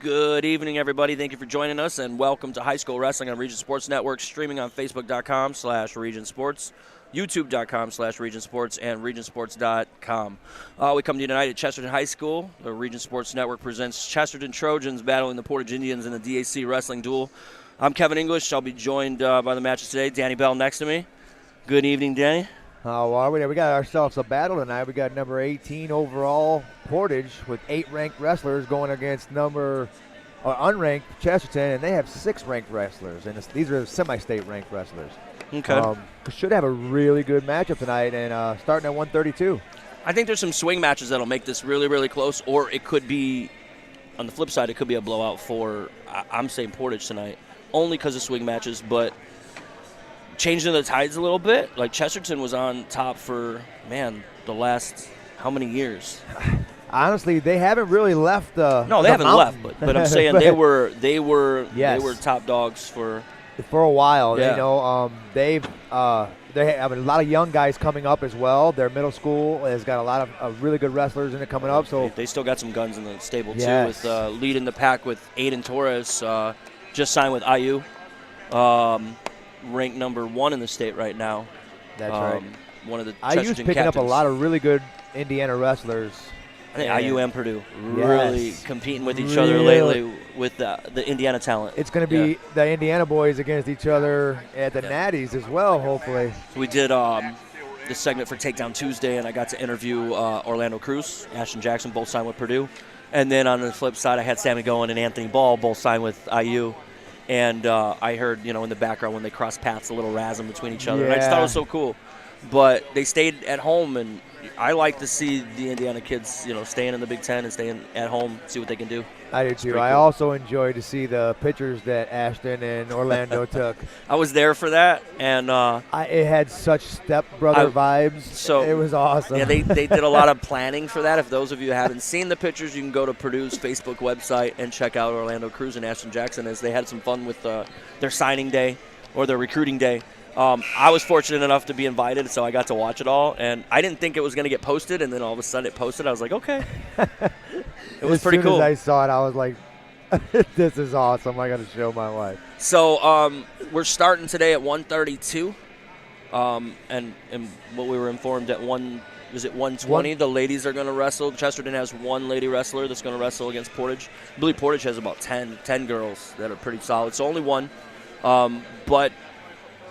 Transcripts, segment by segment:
Good evening, everybody. Thank you for joining us, and welcome to High School Wrestling on Region Sports Network, streaming on Facebook.com/Region Sports, YouTube.com/Region Sports, and RegionSports.com. We come to you tonight at Chesterton High School. The Region Sports Network presents Chesterton Trojans battling the Portage Indians in the DAC wrestling duel. I'm Kevin English. I'll be joined by the matches today. Danny Bell next to me. Good evening, Danny. How are we? We got ourselves a battle tonight. We got number 18 overall Portage with 8 ranked wrestlers going against unranked Chesterton, and they have 6 ranked wrestlers, and these are semi-state ranked wrestlers. Okay. We should have a really good matchup tonight, and starting at 132. I think there's some swing matches that'll make this really, really close, or it could be, on the flip side, it could be a blowout for, I'm saying Portage tonight, only because of swing matches, but changing the tides a little bit. Like Chesterton was on top for, the last how many years? Honestly, they haven't really left the No, they haven't mountain. left, but I'm saying they were top dogs for a while. Yeah. They have a lot of young guys coming up as well. Their middle school has got a lot of really good wrestlers in it coming up. So they still got some guns in the stable yes. too, with leading the pack with Aiden Torres, just signed with IU. Ranked number 1 in the state right now. That's right. One of the IU's Chesterton picking captains. up a lot of really good Indiana wrestlers. I think IU and Purdue yes. really competing with each other lately with the Indiana talent. It's going to be the Indiana boys against each other at the Natties as well, hopefully. So we did this segment for Takedown Tuesday, and I got to interview Orlando Cruz, Ashton Jackson, both signed with Purdue. And then on the flip side, I had Sammy Goen and Anthony Ball, both signed with IU. And I heard, in the background when they crossed paths, a little razzing between each other. Yeah. And I just thought it was so cool. But they stayed at home, and I like to see the Indiana kids, staying in the Big Ten and staying at home, see what they can do. I do too. I cool. also enjoy to see the pictures that Ashton and Orlando took. I was there for that, and it had such stepbrother vibes. So it was awesome. Yeah, they did a lot of planning for that. If those of you haven't seen the pictures, you can go to Purdue's Facebook website and check out Orlando Cruz and Ashton Jackson, as they had some fun with their signing day or their recruiting day. I was fortunate enough to be invited, so I got to watch it all, and I didn't think it was going to get posted, and then all of a sudden it posted. I was like, okay. It was pretty cool. As soon as I saw it, I was like, this is awesome. I got to show my wife. So we're starting today at 132, and what we were informed at 120, the ladies are going to wrestle. Chesterton has 1 lady wrestler that's going to wrestle against Portage. I believe Portage has about 10 girls that are pretty solid, so only 1. But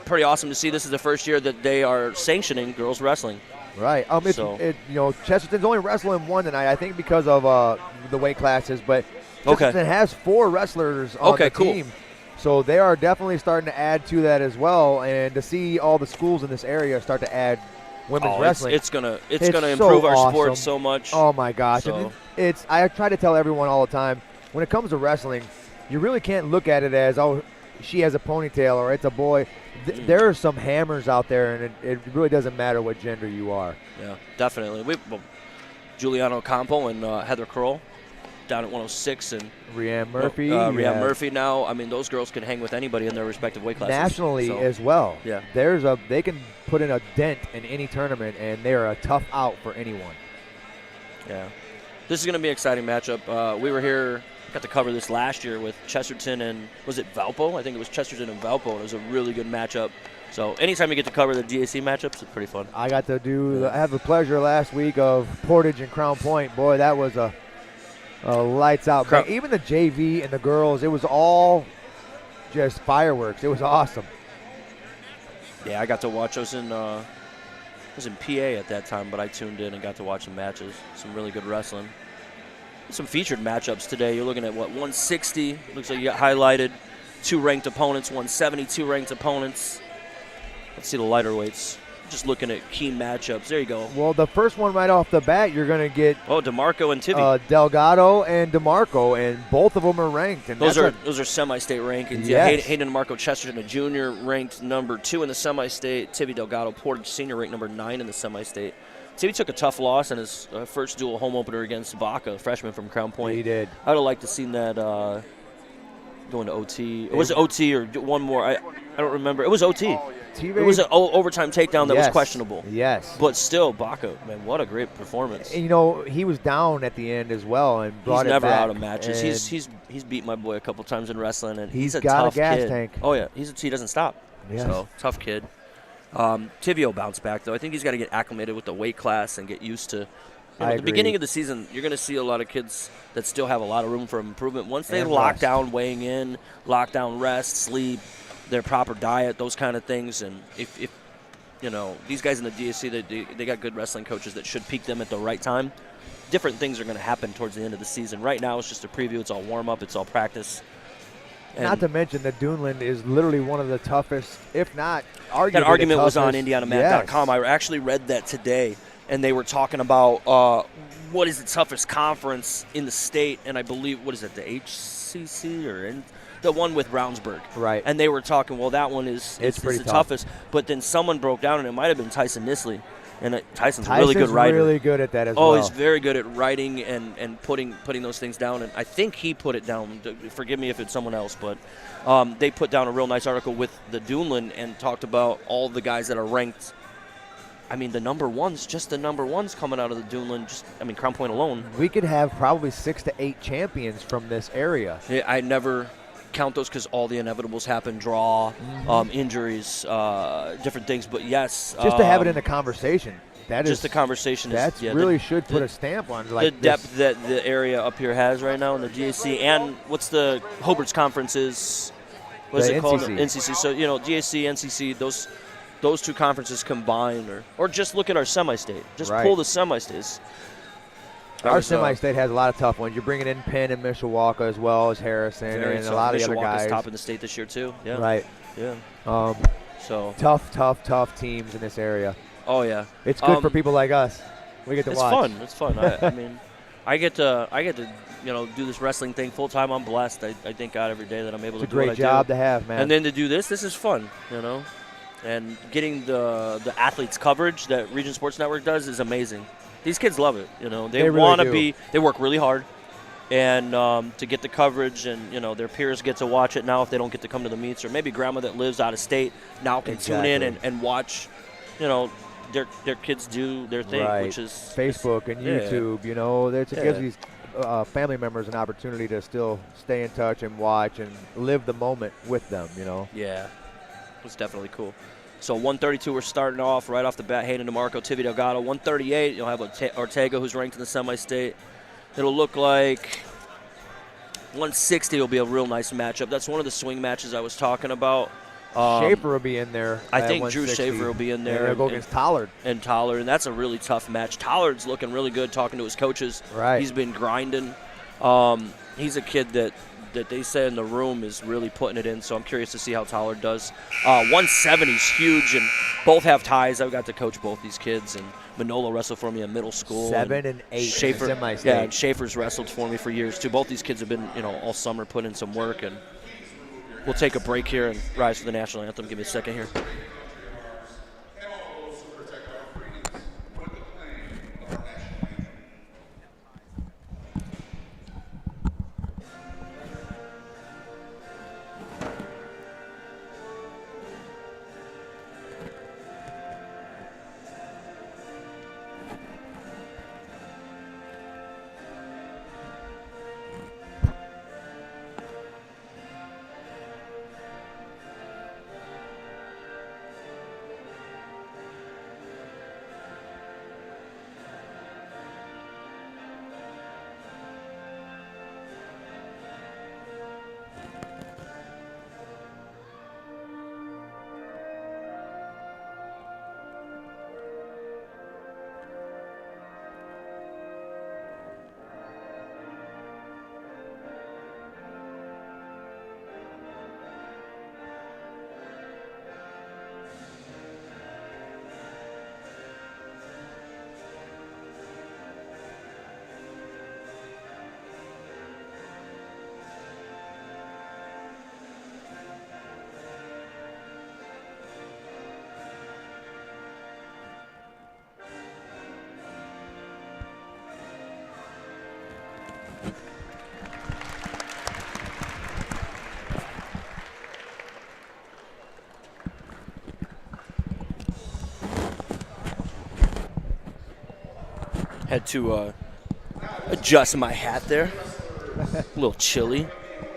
pretty awesome to see. This is the first year that they are sanctioning girls wrestling. Right. Chesterton's only wrestling 1 tonight, I think, because of the weight classes. But Chesterton has 4 wrestlers on the team, so they are definitely starting to add to that as well. And to see all the schools in this area start to add women's wrestling, it's gonna improve our sport so much. Oh my gosh! So. And I try to tell everyone all the time, when it comes to wrestling, you really can't look at it as, oh, she has a ponytail or it's a boy. There are some hammers out there, and it really doesn't matter what gender you are. Yeah, definitely. Juliano Campo and Heather Kroll down at 106, and Rianne Murphy. Rianne Murphy now. I mean, those girls can hang with anybody in their respective weight classes. Nationally as well. Yeah. They can put in a dent in any tournament, and they're a tough out for anyone. Yeah. This is going to be an exciting matchup. We were here, got to cover this last year with Chesterton and, was it Valpo? I think it was Chesterton and Valpo, and it was a really good matchup. So anytime you get to cover the DAC matchups, it's pretty fun. I got to I had the pleasure last week of Portage and Crown Point. Boy, that was a lights out. Even the JV and the girls, it was all just fireworks. It was awesome. Yeah, I got to watch those I was in PA at that time, but I tuned in and got to watch some matches. Some really good wrestling. Some featured matchups today. You're looking at 160. Looks like you got highlighted 2 ranked opponents, 170, 2 ranked opponents. Let's see the lighter weights. Just looking at key matchups. There you go. Well, the first one right off the bat, you're going to get DeMarco and Tivy. Delgado and DeMarco, and both of them are ranked. And those are semi-state rankings. Yes. Yeah, Hayden DeMarco Chesterton, a junior, ranked number 2 in the semi-state. Tivy Delgado Portage senior, ranked number 9 in the semi-state. Tivy took a tough loss in his first dual home opener against Baca, a freshman from Crown Point. He did. I would have liked to seen that going to OT. Was it OT or one more? I don't remember. It was OT. It was an overtime takedown that was questionable. Yes. But still, Baca, man, what a great performance. And, he was down at the end as well and brought it back. He's never out of matches. He's beat my boy a couple times in wrestling, and he's a got tough a gas kid. tank. Oh, yeah. He doesn't stop. Yes. So, tough kid. Tivio bounced back, though. I think he's got to get acclimated with the weight class and get used to at the beginning of the season, you're going to see a lot of kids that still have a lot of room for improvement. Once they lock down weighing in, lock down rest, sleep, their proper diet, those kind of things, and if these guys in the DSC, they got good wrestling coaches that should peak them at the right time. Different things are going to happen towards the end of the season. Right now, it's just a preview. It's all warm-up. It's all practice. And not to mention that Duneland is literally one of the toughest, if not arguably that argument the toughest. Was on IndianaMat.com. Yes. I actually read that today, and they were talking about what is the toughest conference in the state, and I believe, what is it, the HCC or the one with Brownsburg. Right. And they were talking, well, that one is the toughest. But then someone broke down, and it might have been Tyson Nisley. And Tyson's a really good writer. Really good at that as well. Oh, he's very good at writing and putting those things down. And I think he put it down. Forgive me if it's someone else, but they put down a real nice article with the Duneland and talked about all the guys that are ranked. I mean, the number ones coming out of the Duneland. Crown Point alone. We could have probably 6 to 8 champions from this area. Yeah, I never count those because all the inevitables happen, draw, injuries, different things. But yes, just to have it in a conversation. That just the conversation. That really should put a stamp on the depth that the area up here has right now in the GAC. And what's the Hobart's conference is? What is it called? NCC. So GAC, NCC, those two conferences combined, or just look at our semi-state. Just pull the semi-states. Our semi-state has a lot of tough ones. You're bringing in Penn and Mishawaka as well as Harrison and a lot of the other guys. Mishawaka's top in the state this year too. Yeah. Right. Yeah. So tough teams in this area. Oh yeah. It's good for people like us. We get to watch. It's fun. I mean, I get to do this wrestling thing full time. I'm blessed. I thank God every day that I'm able to do what I do. It's a great job to have, man. And then to do this is fun. And getting the athletes coverage that Region Sports Network does is amazing. These kids love it. They want to be. They work really hard, and to get the coverage, and their peers get to watch it now if they don't get to come to the meets, or maybe grandma that lives out of state now can tune in and watch. Their kids do their thing, which is Facebook and YouTube. It gives these family members an opportunity to still stay in touch and watch and live the moment with them. Yeah, it's definitely cool. So 132, we're starting off right off the bat. Hayden DeMarco, Tivio Delgado. 138, you'll have Ortega, who's ranked in the semi-state. It'll look like 160 will be a real nice matchup. That's one of the swing matches I was talking about. Schaefer will be in there. I think Drew Schaefer will be in there. And they'll go against Tollard. And that's a really tough match. Tollard's looking really good talking to his coaches. Right. He's been grinding. He's a kid that they say in the room is really putting it in, so I'm curious to see how Tollard does. 170 is huge, and both have ties. I've got to coach both these kids, and Manolo wrestled for me in middle school. 7 and 8 Schaefer, semi-state. Yeah, and Schaefer's wrestled for me for years, too. Both these kids have been, all summer putting in some work, and we'll take a break here and rise for the national anthem. Give me a second here. Had to adjust my hat there. A little chilly.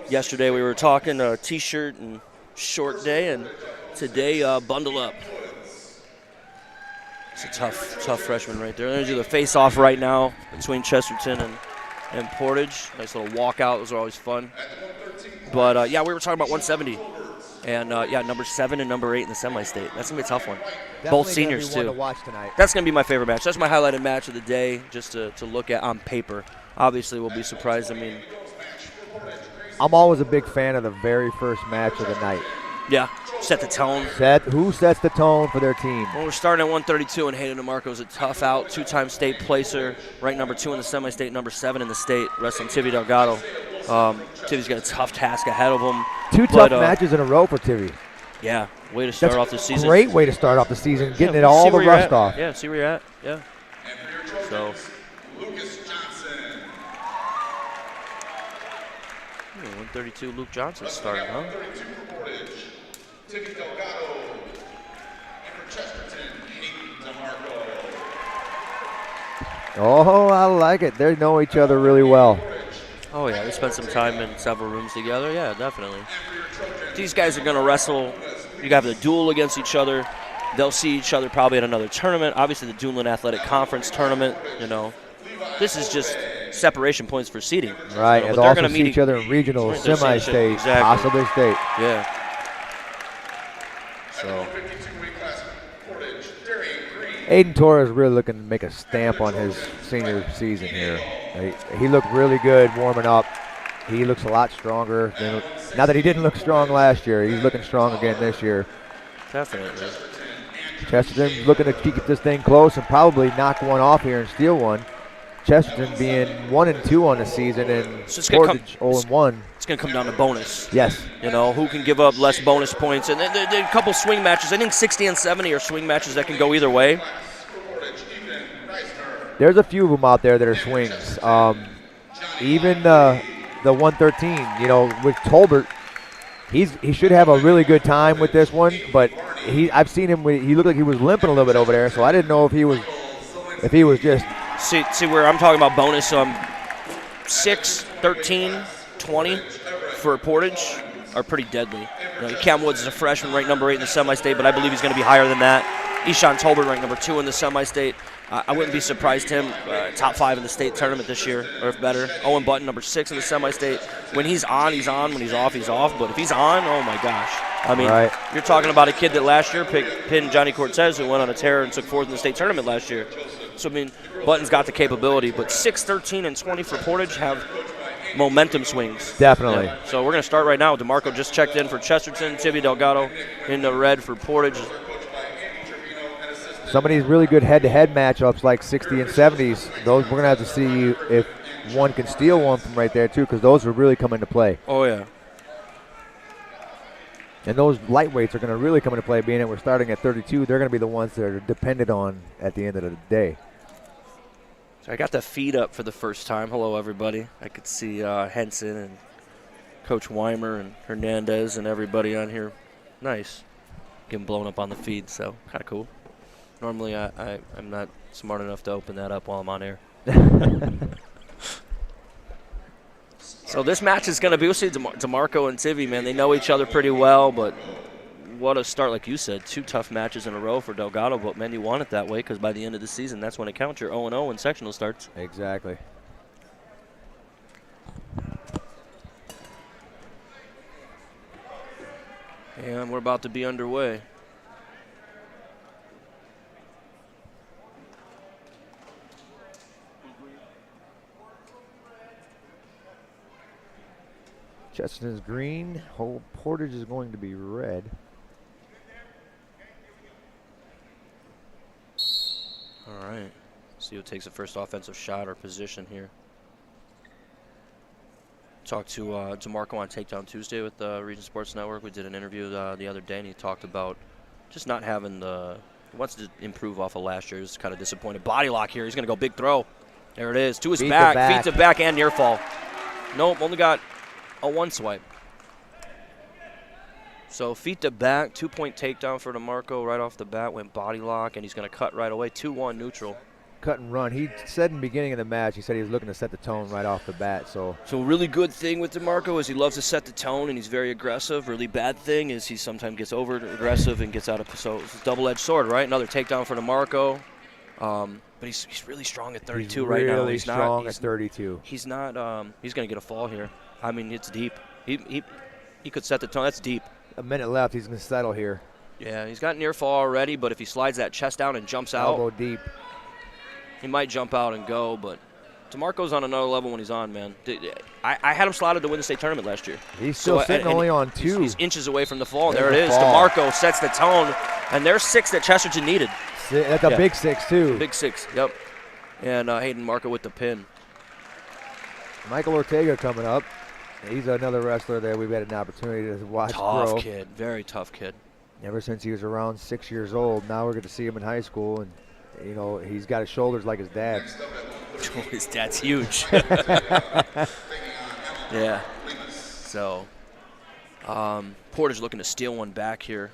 Yesterday we were talking T-shirt and short day, and today bundle up. It's a tough freshman right there. They're going to do the face-off right now between Chesterton and Portage. Nice little walkout. Those are always fun. But, yeah, we were talking about 170. And, yeah, number 7 and number 8 in the semi-state. That's going to be a tough one. Definitely both seniors, one too. To watch tonight. That's going to be my favorite match. That's my highlighted match of the day, just to look at on paper. Obviously, we'll be surprised. I mean, I'm always a big fan of the very first match of the night. Yeah, set the tone. Who sets the tone for their team? Well, we're starting at 132, and Hayden DeMarco's a tough out, 2-time state placer, ranked number 2 in the semi-state, number 7 in the state, wrestling Tivy Delgado. Tivy's got a tough task ahead of him. 2 tough matches in a row for Tivy. Yeah, way to start off the season. Great way to start off the season, getting it all the rust off. Yeah, see where you're at. Yeah. So. 132, Luke Johnson starting, huh? Tivy Delgado, and for Chesterton, Hayden DeMarco. Oh, I like it. They know each other really well. Oh, yeah, they spent some time in several rooms together. Yeah, definitely. These guys are going to wrestle. You have the duel against each other. They'll see each other probably at another tournament. Obviously, the Duneland Athletic Conference tournament, you know. This is just separation points for seeding. Right, you know, and they'll also see each other in regional, semi-state, possibly state. Yeah. So. Aiden Torres really looking to make a stamp on his senior season here. He looked really good warming up. He looks a lot stronger. Not that he didn't look strong last year. He's looking strong again this year. Definitely. Chesterton looking to keep this thing close and probably knock one off here and steal one. Chesterton being 1-2 on the season and Portage 0-1. It's going to come down to bonus. Yes. You know, who can give up less bonus points. And a couple swing matches. I think 60 and 70 are swing matches that can go either way. There's a few of them out there that are swings. Even the 113, you know, with Tolbert, he should have a really good time with this one. But I've seen him. He looked like he was limping a little bit over there, so I didn't know if he was just. See where I'm talking about bonus. 6, 13, 20 for Portage are pretty deadly. You know, Cam Woods is a freshman, ranked number 8 in the semi-state, but I believe he's going to be higher than that. Ishan Tolbert, ranked number 2 in the semi-state. I wouldn't be surprised him top 5 in the state tournament this year, or if better. Owen Button, number 6 in the semi-state. When he's on, he's on. When he's off, he's off. But if he's on, oh my gosh. I mean, You're talking about a kid that last year pinned Johnny Cortez, who went on a tear and took 4th in the state tournament last year. So, I mean, Button's got the capability. But 6, 13, and 20 for Portage have momentum swings. Definitely. Yeah. So we're going to start right now. DeMarco just checked in for Chesterton. Tivy Delgado in the red for Portage. Some of these really good head-to-head matchups like 60 and 70s, those we're going to have to see if one can steal one from right there, too, because those will really come into play. Oh, yeah. And those lightweights are going to really come into play, being that we're starting at 32. They're going to be the ones that are dependent on at the end of the day. So I got the feed up for the first time. Hello, everybody. I could see Henson and Coach Weimer and Hernandez and everybody on here. Nice. Getting blown up on the feed, so kind of cool. Normally, I'm not smart enough to open that up while I'm on air. So this match is going to be, we'll see DeMarco and Tivy, man. They know each other pretty well, but what a start, like you said. 2 tough matches in a row for Delgado, but, man, you want it that way because by the end of the season, that's when it counts. You're 0-0 when sectional starts. Exactly. And we're about to be underway. Chesterton's green. Portage is going to be red. All right. See who takes the first offensive shot or position here. Talked to DeMarco on Takedown Tuesday with the Region Sports Network. We did an interview the other day, and he talked about just not having the – he wants to improve off of last year. He's kind of disappointed. Body lock here. He's going to go big throw. There it is. To his back. Feet to back and near fall. Nope, only got a 1 swipe. So feet to back, 2-point takedown for DeMarco right off the bat. Went body lock, and he's going to cut right away. 2-1 neutral. cut and run. He said in the beginning of the match, he said he was looking to set the tone right off the bat. So a really good thing with DeMarco is he loves to set the tone, and he's very aggressive. Really bad thing is he sometimes gets over aggressive and gets out of. So it's a double-edged sword, right? Another takedown for DeMarco. But he's really strong at 32 right now. He's strong at 32. He's not. He's going to get a fall here. I mean, it's deep. He could set the tone. That's deep. A minute left. He's going to settle here. Yeah, he's got near fall already, but if he slides that chest down and jumps out. Elbow deep. He might jump out and go, but DeMarco's on another level when he's on, man. I had him slotted to win the state tournament last year. He's still sitting only on 2. He's inches away from the fall, and there it is. DeMarco sets the tone, and there's 6 that Chesterton needed. That's a big 6, too. Big 6, yep. And Hayden Marco with the pin. Michael Ortega coming up. He's another wrestler that we've had an opportunity to watch grow. Tough kid, very tough kid. Ever since he was around 6 years old. Now we're going to see him in high school, and you know he's got his shoulders like his dad. His dad's huge. Yeah. So Portage looking to steal one back here.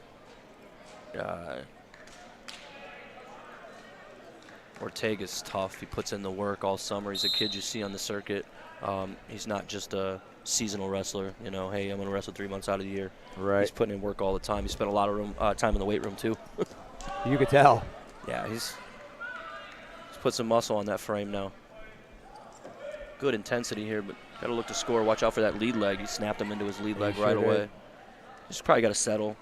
Ortega's tough. He puts in the work all summer. He's a kid you see on the circuit. He's not just a seasonal wrestler. You know, hey, I'm going to wrestle 3 months out of the year. Right. He's putting in work all the time. He spent a lot of time in the weight room, too. You could tell. Yeah, he's put some muscle on that frame now. Good intensity here, but got to look to score. Watch out for that lead leg. He snapped him into his lead leg right away. He's probably got to settle.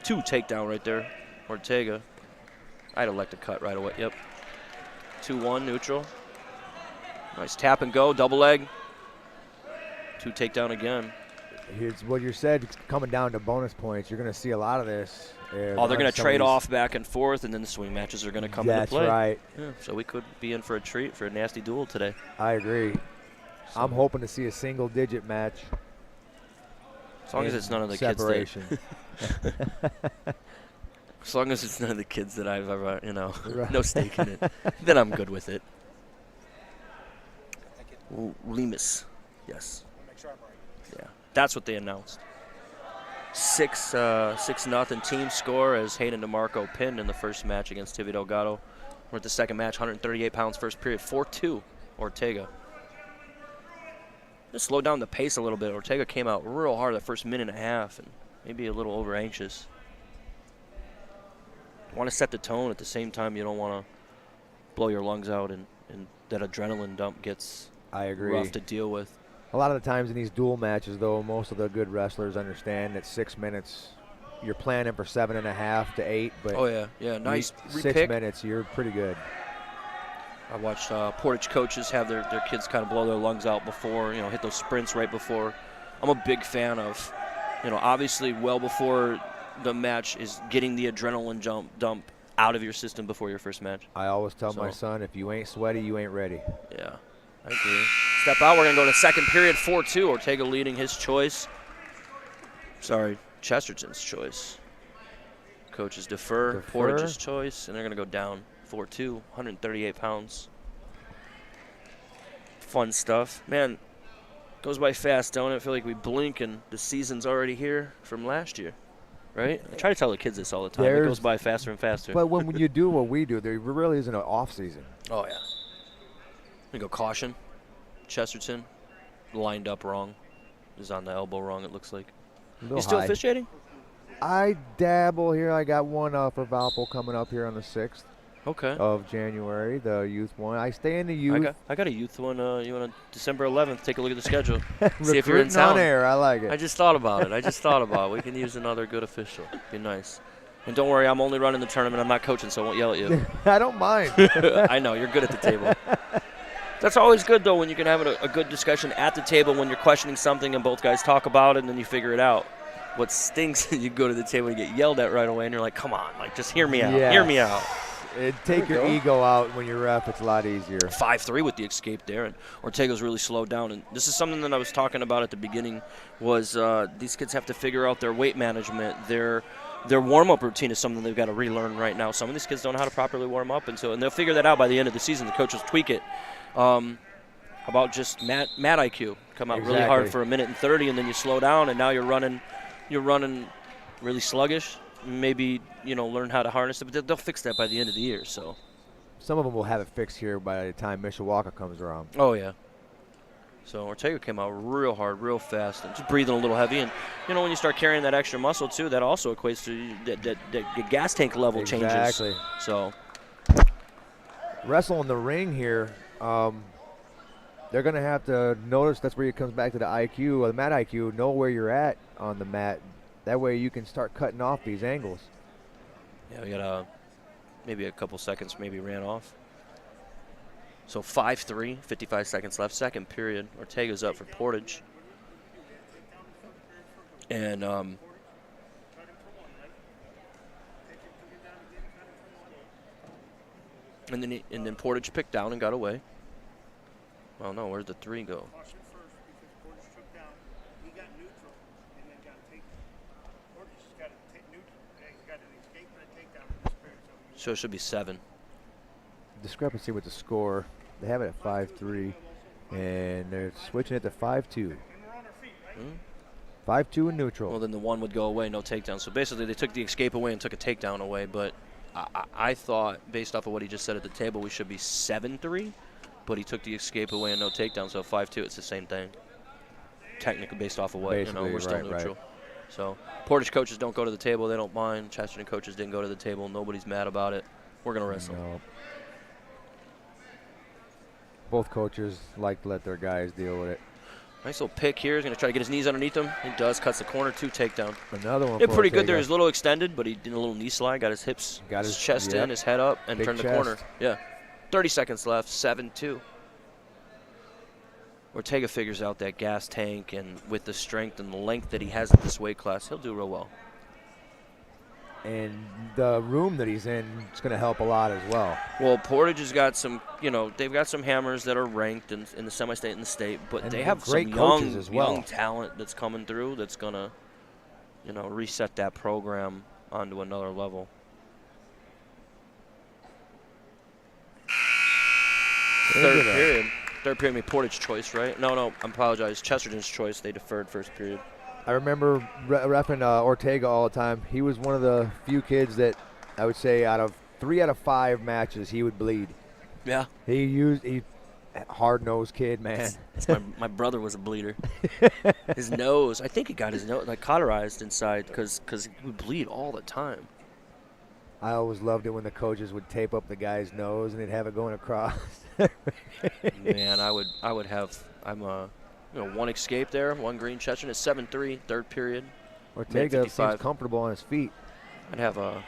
2 takedown right there. Ortega. I'd elect to cut right away. Yep. 2-1 neutral. Nice tap and go, double leg. 2 takedown again. Here's what you said, it's coming down to bonus points. You're going to see a lot of this. They're going to trade off back and forth, and then the swing matches are going to come into play. That's right. Yeah, so we could be in for a treat for a nasty duel today. I agree. So I'm hoping to see a single-digit match. As long as it's none of the separation. kids that as long as it's none of the kids that I've ever, right. No stake in it, then I'm good with it. Lemus, yes. Yeah, that's what they announced. 6-0 team score as Hayden DeMarco pinned in the first match against Tivy Delgado. We're at the second match, 138 pounds first period, 4-2 Ortega. Just slowed down the pace a little bit. Ortega came out real hard the first minute and a half and maybe a little over anxious. You want to set the tone at the same time. You don't want to blow your lungs out and that adrenaline dump gets rough to deal with. A lot of the times in these dual matches, though, most of the good wrestlers understand that 6 minutes, you're planning for 7.5 to 8. But nice 6 minutes, you're pretty good. I watched Portage coaches have their kids kind of blow their lungs out before, hit those sprints right before. I'm a big fan of, obviously well before the match is getting the adrenaline dump out of your system before your first match. I always tell my son, if you ain't sweaty, you ain't ready. Yeah, I agree. Step out. We're going to go to second period, 4-2. Ortega leading his choice. Sorry, Chesterton's choice. Coaches defer. Portage's choice, and they're going to go down 4-2, 138 pounds. Fun stuff. Man, goes by fast, don't it? I feel like we blink and the season's already here from last year. Right? I try to tell the kids this all the time. It goes by faster and faster. But when you do what we do, there really isn't an off season. Oh, yeah. We go caution. Chesterton lined up wrong. Is on the elbow wrong, it looks like. You still officiating? I dabble here. I got one for Valpo coming up here on the 6th. Okay. Of January, the youth one. I stay in the youth. I got a youth one. You want to December 11th? Take a look at the schedule. See if you're in town. On air. I like it. I just thought about it. We can use another good official. Be nice. And don't worry, I'm only running the tournament. I'm not coaching, so I won't yell at you. I don't mind. I know you're good at the table. That's always good though when you can have a good discussion at the table when you're questioning something and both guys talk about it and then you figure it out. What stinks is you go to the table and you get yelled at right away and you're like, come on, just hear me out. Hear me out. Take your ego out when you're ref. It's a lot easier. 5-3 with the escape there, and Ortega's really slowed down. And this is something that I was talking about at the beginning was these kids have to figure out their weight management. Their warm-up routine is something they've got to relearn right now. Some of these kids don't know how to properly warm up, and they'll figure that out by the end of the season. The coach will tweak it. How about just mat IQ? Come out really hard for 1 minute and 30, and then you slow down, and now you're running really sluggish. Maybe learn how to harness it, but they'll fix that by the end of the year. So some of them will have it fixed here by the time Mishawaka comes around. Oh, yeah. So Ortega came out real hard, real fast, and just breathing a little heavy. And, you know, when you start carrying that extra muscle, too, that also equates to the gas tank level changes. Exactly. So wrestle in the ring here, they're going to have to notice. That's where it comes back to the IQ, or the mat IQ, know where you're at on the mat. That way you can start cutting off these angles. Yeah, we got maybe a couple seconds maybe ran off. So 5-3, 55 seconds left, second period. Ortega's up for Portage. And then Portage picked down and got away. Oh no, where'd the 3 go? So it should be 7. Discrepancy with the score. They have it at 5-3, and they're switching it to 5-2. 5-2 in neutral. Well, then the 1 would go away, no takedown. So basically they took the escape away and took a takedown away, but I thought, based off of what he just said at the table, we should be 7-3, but he took the escape away and no takedown, so 5-2, it's the same thing. Technically based off of what, basically, we're still neutral. Right. So Portage coaches don't go to the table, they don't mind. Chesterton coaches didn't go to the table, nobody's mad about it. We're going to wrestle. No. Both coaches like to let their guys deal with it. Nice little pick here. He's going to try to get his knees underneath him. He does. Cuts the corner. 2 takedown. Another one. Did pretty good there. He's a little extended, but he did a little knee slide. Got his hips, his chest in, his head up, and big turned chest. the corner. Yeah. 30 seconds left. 7-2. Ortega figures out that gas tank, and with the strength and the length that he has at this weight class, he'll do real well. And the room that he's in is going to help a lot as well. Well, Portage has got some, they've got some hammers that are ranked in the semi-state and the state, but they have great some coaches as well. young talent that's coming through that's going to, reset that program onto another level. Third period, made Portage choice, right? No, I apologize. Chesterton's choice. They deferred first period. I remember reffing Ortega all the time. He was one of the few kids that I would say out of 3 out of 5 matches he would bleed. Yeah. He hard-nosed kid, man. My brother was a bleeder. His nose, I think he got his nose cauterized inside because he would bleed all the time. I always loved it when the coaches would tape up the guy's nose and they'd have it going across. Man, I would have. One escape there, 1 green. Chesterton is 7-3, third period. Ortega seems comfortable on his feet. I'd have a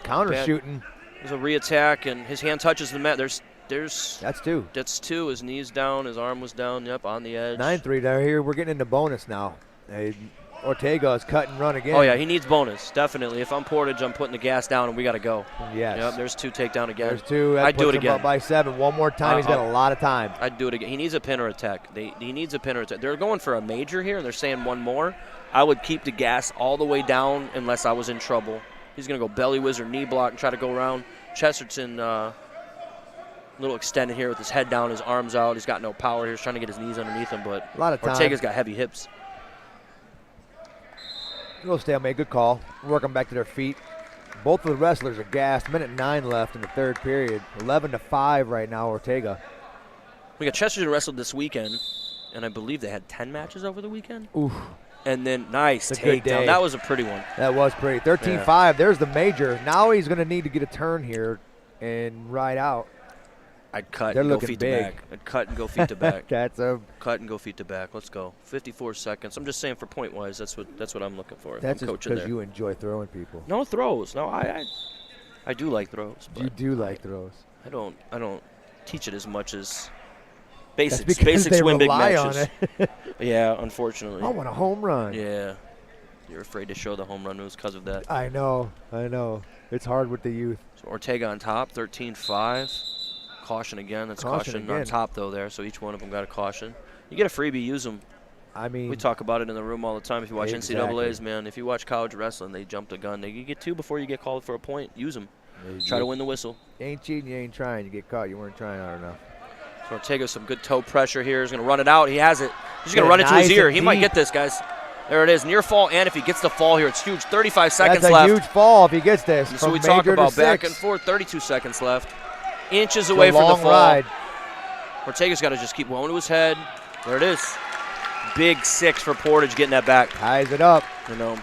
counter shooting. There's a re-attack, and his hand touches the mat. That's 2. That's 2. His knee's down, his arm was down. Yep, on the edge. 9-3. There, here we're getting into bonus now. Ortega is cut and run again. Oh yeah, he needs bonus definitely. If I'm Portage, I'm putting the gas down, and we got to go. Yes. Yep. There's 2 takedown again. There's 2. I'd do it again. Up by 7. One more time. He's got a lot of time. I'd do it again. He needs a pin or attack. He needs a pin or attack. They're going for a major here, and they're saying 1 more. I would keep the gas all the way down unless I was in trouble. He's going to go belly whiz or knee block and try to go around. Chesterton, a little extended here with his head down, his arms out. He's got no power here. He's trying to get his knees underneath him, but a lot of time. Ortega's got heavy hips. Little stalemate, good call. Work them back to their feet. Both of the wrestlers are gassed. 1:09 left in the third period. 11-5 right now, Ortega. We got Chesterton wrestled this weekend, and I believe they had 10 matches over the weekend. Oof. And then nice takedown. That was a pretty one. That was pretty. 13-5. There's the major. Now he's going to need to get a turn here and ride out. I'd cut and go feet to back. I'd cut and go feet to back. Cut and go feet to back. Let's go. 54 seconds. I'm just saying for point wise, that's what I'm looking for. That's just because you enjoy throwing people. No throws. No, I do like throws. You do like throws. I don't teach it as much as basics. That's because Basics they win big rely matches. on it. Yeah, unfortunately. I want a home run. Yeah. You're afraid to show the home run news because of that. I know. It's hard with the youth. So Ortega on top, 13-5. Caution again. That's caution on top, though, there. So each one of them got a caution. You get a freebie, use them. I mean, we talk about it in the room all the time. If you watch exactly. NCAAs, man, if you watch college wrestling, they jump the gun. You get 2 before you get called for a point. Use them. Try to win the whistle. You ain't cheating, you ain't trying. You get caught, you weren't trying hard enough. So Ortega, some good toe pressure here. He's going to run it out. He has it. He's going to run it to his ear. He might get this, guys. There it is. Near fall, and if he gets the fall here, it's huge. 35 seconds left. That's a huge fall if he gets this. So we talk about back and forth. 32 seconds left. inches away from the long fall. Ride. Ortega's got to just keep going to his head. There it is. Big 6 for Portage getting that back. Ties it up. You know,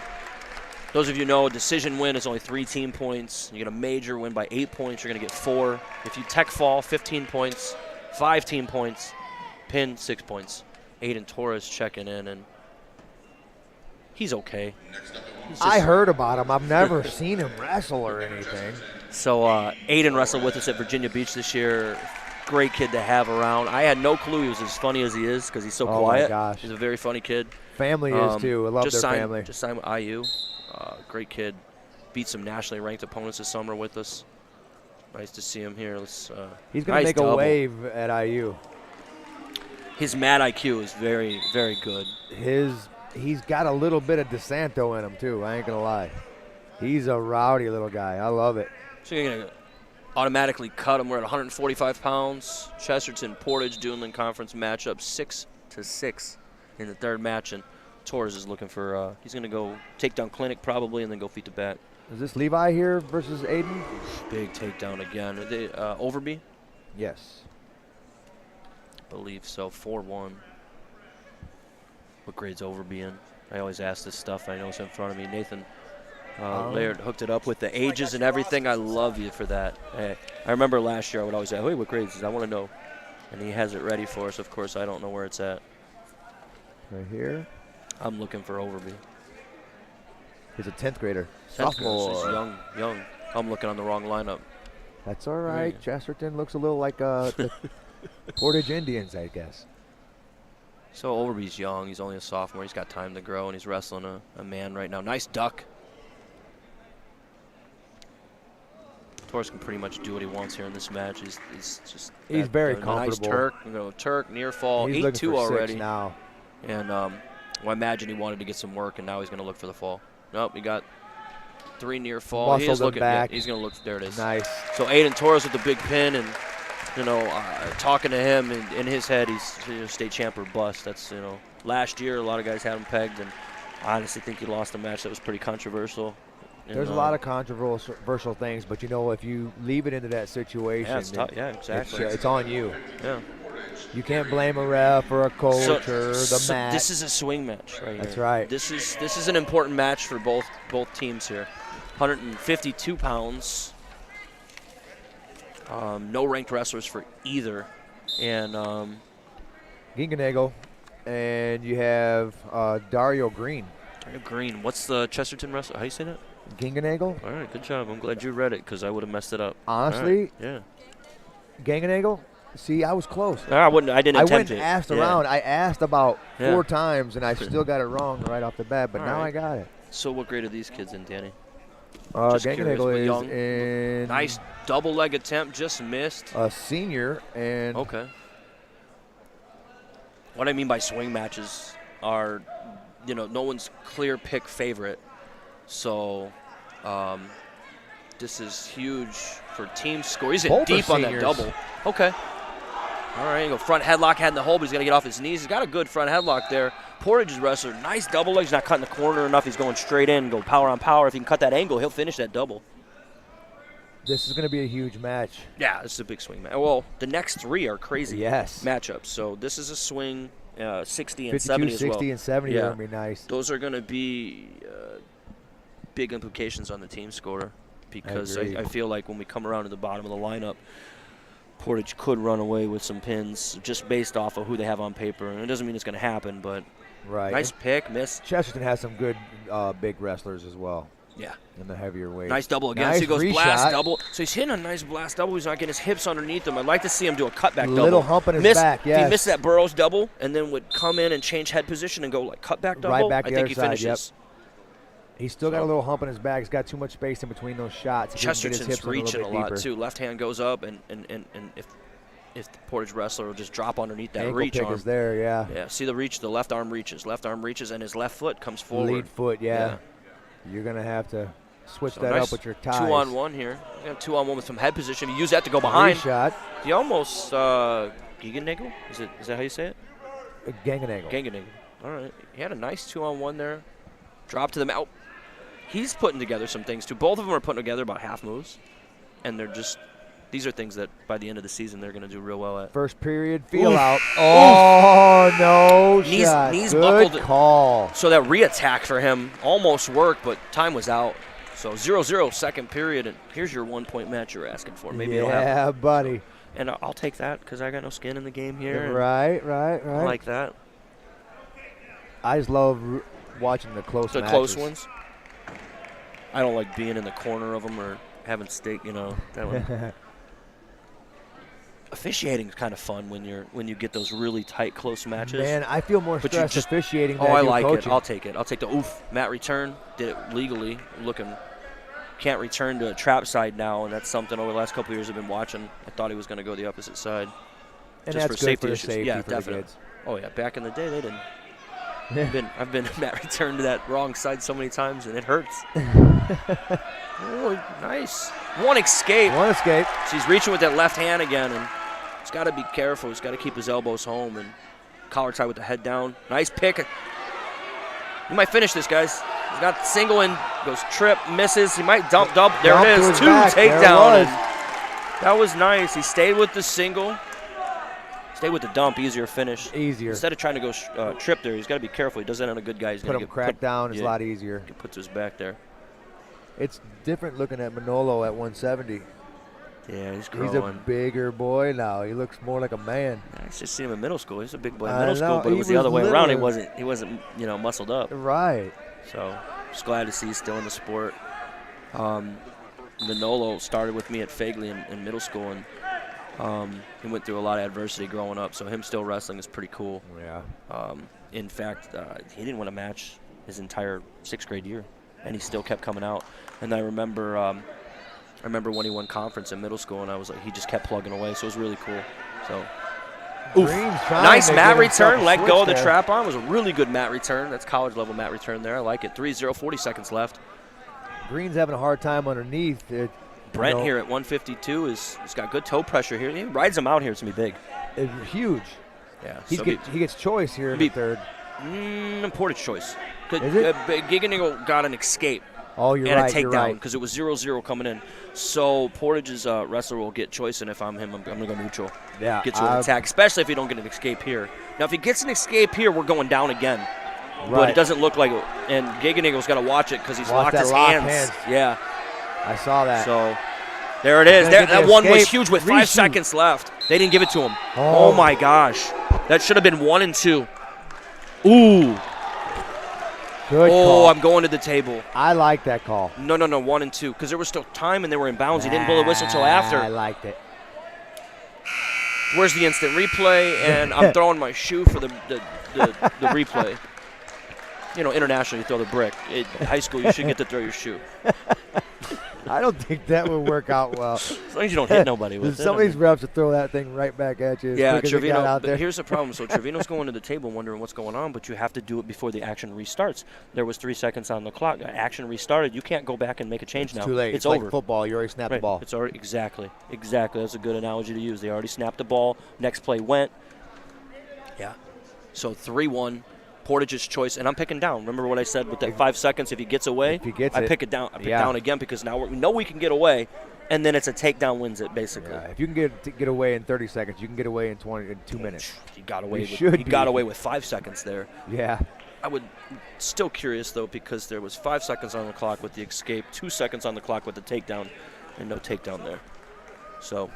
those of you know, a decision win is only 3 team points. You get a major win by 8 points, you're going to get 4. If you tech fall, 15 points, 5 team points, pin 6 points. Aiden Torres checking in, and he's okay. I heard about him. I've never seen him wrestle or anything. So Aiden wrestled with us at Virginia Beach this year. Great kid to have around. I had no clue he was as funny as he is because he's so quiet. My gosh. He's a very funny kid. Family is too. I love their family. Just signed with IU. Great kid. Beat some nationally ranked opponents this summer with us. Nice to see him here. He's going to make a wave at IU. His mat IQ is very, very good. He's got a little bit of DeSanto in him too. I ain't going to lie. He's a rowdy little guy. I love it. So you're going to automatically cut him. We're at 145 pounds. Chesterton Portage Duneland Conference matchup 6-6 in the third match, and Torres is looking for. He's going to go takedown clinic probably, and then go feet to back. Is this Levi here versus Aiden? Big takedown again. Are they Overby? Yes. I believe so. 4-1. What grade's Overby in? I always ask this stuff. I know it's in front of me. Nathan. Laird hooked it up with the ages and everything. I love you for that. Hey, I remember last year I would always say, hey, what grade is this? I want to know. And he has it ready for us. Of course, I don't know where it's at. Right here. I'm looking for Overby. He's a 10th grader. 10th Sophomore. Grader, so he's young. I'm looking on the wrong lineup. That's all right. Chesterton looks a little like the Portage Indians, I guess. So Overby's young. He's only a sophomore. He's got time to grow, and he's wrestling a man right now. Nice duck. Torres can pretty much do what he wants here in this match. He's very comfortable. Nice Turk. Turk near fall. 8-2 already. Now. And well, I imagine he wanted to get some work, and now he's going to look for the fall. Nope, he got 3 near fall. He's looking back. Yeah, he's going to look. There it is. Nice. So Aiden Torres with the big pin, and talking to him in his head, he's state champ or bust. That's last year a lot of guys had him pegged, and I honestly think he lost a match that was pretty controversial. There's a lot of controversial things, but if you leave it into that situation, exactly. It's on you. Yeah. You can't blame a ref or a coach or the match. This is a swing match right here. That's right. This is an important match for both teams here. 152 pounds. No ranked wrestlers for either. And Gingenagel, and you have Dario Green. Dario Green. What's the Chesterton wrestler? How do you say that? Gingenagel. All right, good job. I'm glad you read it because I would have messed it up. Honestly, yeah. Gingenagel. See, I was close. I didn't attempt it. I went and asked around. I asked about 4 times, and I still got it wrong right off the bat, but now I got it. So what grade are these kids in, Danny? Gingenagel is in... Nice double leg attempt, just missed. A senior, and... Okay. What I mean by swing matches are, no one's clear pick favorite. So this is huge for team score. He's in deep on that double. Okay. All right, go front headlock, had in the hole, but he's going to get off his knees. He's got a good front headlock there. Portage's wrestler, nice double leg. He's not cutting the corner enough. He's going straight in, go power on power. If he can cut that angle, he'll finish that double. This is going to be a huge match. Yeah, this is a big swing match. Well, the next 3 are crazy matchups. So this is a swing, 60 and 70 as well. 60 and 70 are going to be nice. Those are going to be big implications on the team scorer because I feel like when we come around to the bottom of the lineup, Portage could run away with some pins just based off of who they have on paper. And it doesn't mean it's going to happen, but nice pick, miss. Chesterton has some good big wrestlers as well. Yeah. In the heavier weight. Nice double again. So he goes blast double. So he's hitting a nice blast double. He's not getting his hips underneath him. I'd like to see him do a cutback double. Little hump in his back, If he missed that Burroughs double and then would come in and change head position and go like cutback double, right back I think he finishes. Yep. He's still got a little hump in his back. He's got too much space in between those shots. Chesterton's reaching a lot too. Left hand goes up, and if the Portage wrestler will just drop underneath that reach arm. Is there, yeah. Yeah, see the reach, the left arm reaches, and his left foot comes forward. Lead foot, yeah. You're going to have to switch that up with your ties. 2-on-1 here. You have 2-on-1 with some head position. You use that to go behind. Shot. He almost, Gingenagel? Is that how you say it? Gingenagel. All right. He had a nice 2-on-1 there. Drop to the mouth. He's putting together some things, too. Both of them are putting together about half moves, and they're just these are things that by the end of the season they're going to do real well at. First period, feel out. Oh, no shot. Knees Good buckled. Call. So that re-attack for him almost worked, but time was out. So 0-0 second period, and here's your 1-point match you're asking for. Maybe it'll happen. Yeah, buddy. And I'll take that because I got no skin in the game here. Right. I like that. I just love watching the close matches. Close ones. I don't like being in the corner of them or having steak, that one. Officiating is kind of fun when you get those really tight, close matches. Man, I feel more stressed officiating than I like coaching. it. I'll take it. I'll take the oof. Mat return. Did it legally. Can't return to a trap side now, and that's something over the last couple of years I've been watching. I thought he was going to go the opposite side. And just that's for safety good for issues. safety Yeah, for definitely. The kids. Oh, yeah. Back in the day, they didn't. I've been mat returned to that wrong side so many times, and it hurts. Oh, nice. One escape. So he's reaching with that left hand again, and he's got to be careful. He's got to keep his elbows home and collar tie with the head down. Nice pick. He might finish this, guys. He's got single and goes trip, misses. He might dump. There it is. 2 takedown. That was nice. He stayed with the single. Stay with the dump. Easier finish. Easier. Instead of trying to go trip there, he's got to be careful. He does that on a good guy. He's put him crack down. It's a lot easier. He puts his back there. It's different looking at Manolo at 170. Yeah, he's growing. He's a bigger boy now. He looks more like a man. I just seen him in middle school. He was a big boy in middle school, but it was the other way around. He wasn't muscled up. Right. So just glad to see he's still in the sport. Manolo started with me at Fagley in middle school, and he went through a lot of adversity growing up. So him still wrestling is pretty cool. Yeah. In fact, he didn't win a match his entire 6th grade year, and he still kept coming out. And I remember when he won conference in middle school, and I was like, he just kept plugging away. So it was really cool. So. Nice mat return. Let go of the trap arm. It was a really good mat return. That's college level mat return there. I like it. 3-0, 40 seconds left. Green's having a hard time underneath. Brent here at 152 he's got good toe pressure here. He rides him out here. It's going to be big. It's huge. Yeah. He gets choice here in the third. Portage choice. Is it? Giganigel got an escape. Oh, you're right. And a takedown because it was 0-0 coming in. So Portage's wrestler will get choice, and if I'm him, I'm going to go neutral. Yeah. Get to an attack, especially if he don't get an escape here. Now, if he gets an escape here, we're going down again. Right. But it doesn't look like it. And Giganigel's got to watch it because he's locked his hands. Yeah. I saw that. So there it is. That one was huge with 5 seconds left. They didn't give it to him. Oh my gosh. That should have been 1 and 2. Ooh. Good call. I'm going to the table. I like that call. No, 1 and 2, because there was still time and they were in bounds. He didn't blow the whistle until after. I liked it. Where's the instant replay? And I'm throwing my shoe for the replay. Internationally, you throw the brick. In high school, you should get to throw your shoe. I don't think that would work out well. As long as you don't hit nobody with it. Some of these refs would throw that thing right back at you. Yeah, Trevino, but here's the problem. So Trevino's going to the table wondering what's going on, but you have to do it before the action restarts. There was 3 seconds on the clock. Action restarted. You can't go back and make a change now. It's too late. It's over. Like football. You already snapped the ball. It's already exactly. That's a good analogy to use. They already snapped the ball. Next play went. Yeah. So 3-1. Portage's choice, and I'm picking down. Remember what I said with that 5 seconds? If he gets away, I pick it down. I pick down again because now we know we can get away, and then it's a takedown wins it basically. Yeah, if you can get away in 30 seconds, you can get away in 2 minutes. He got away with 5 seconds there. Yeah. I would still curious though because there was 5 seconds on the clock with the escape, 2 seconds on the clock with the takedown, and no takedown there. So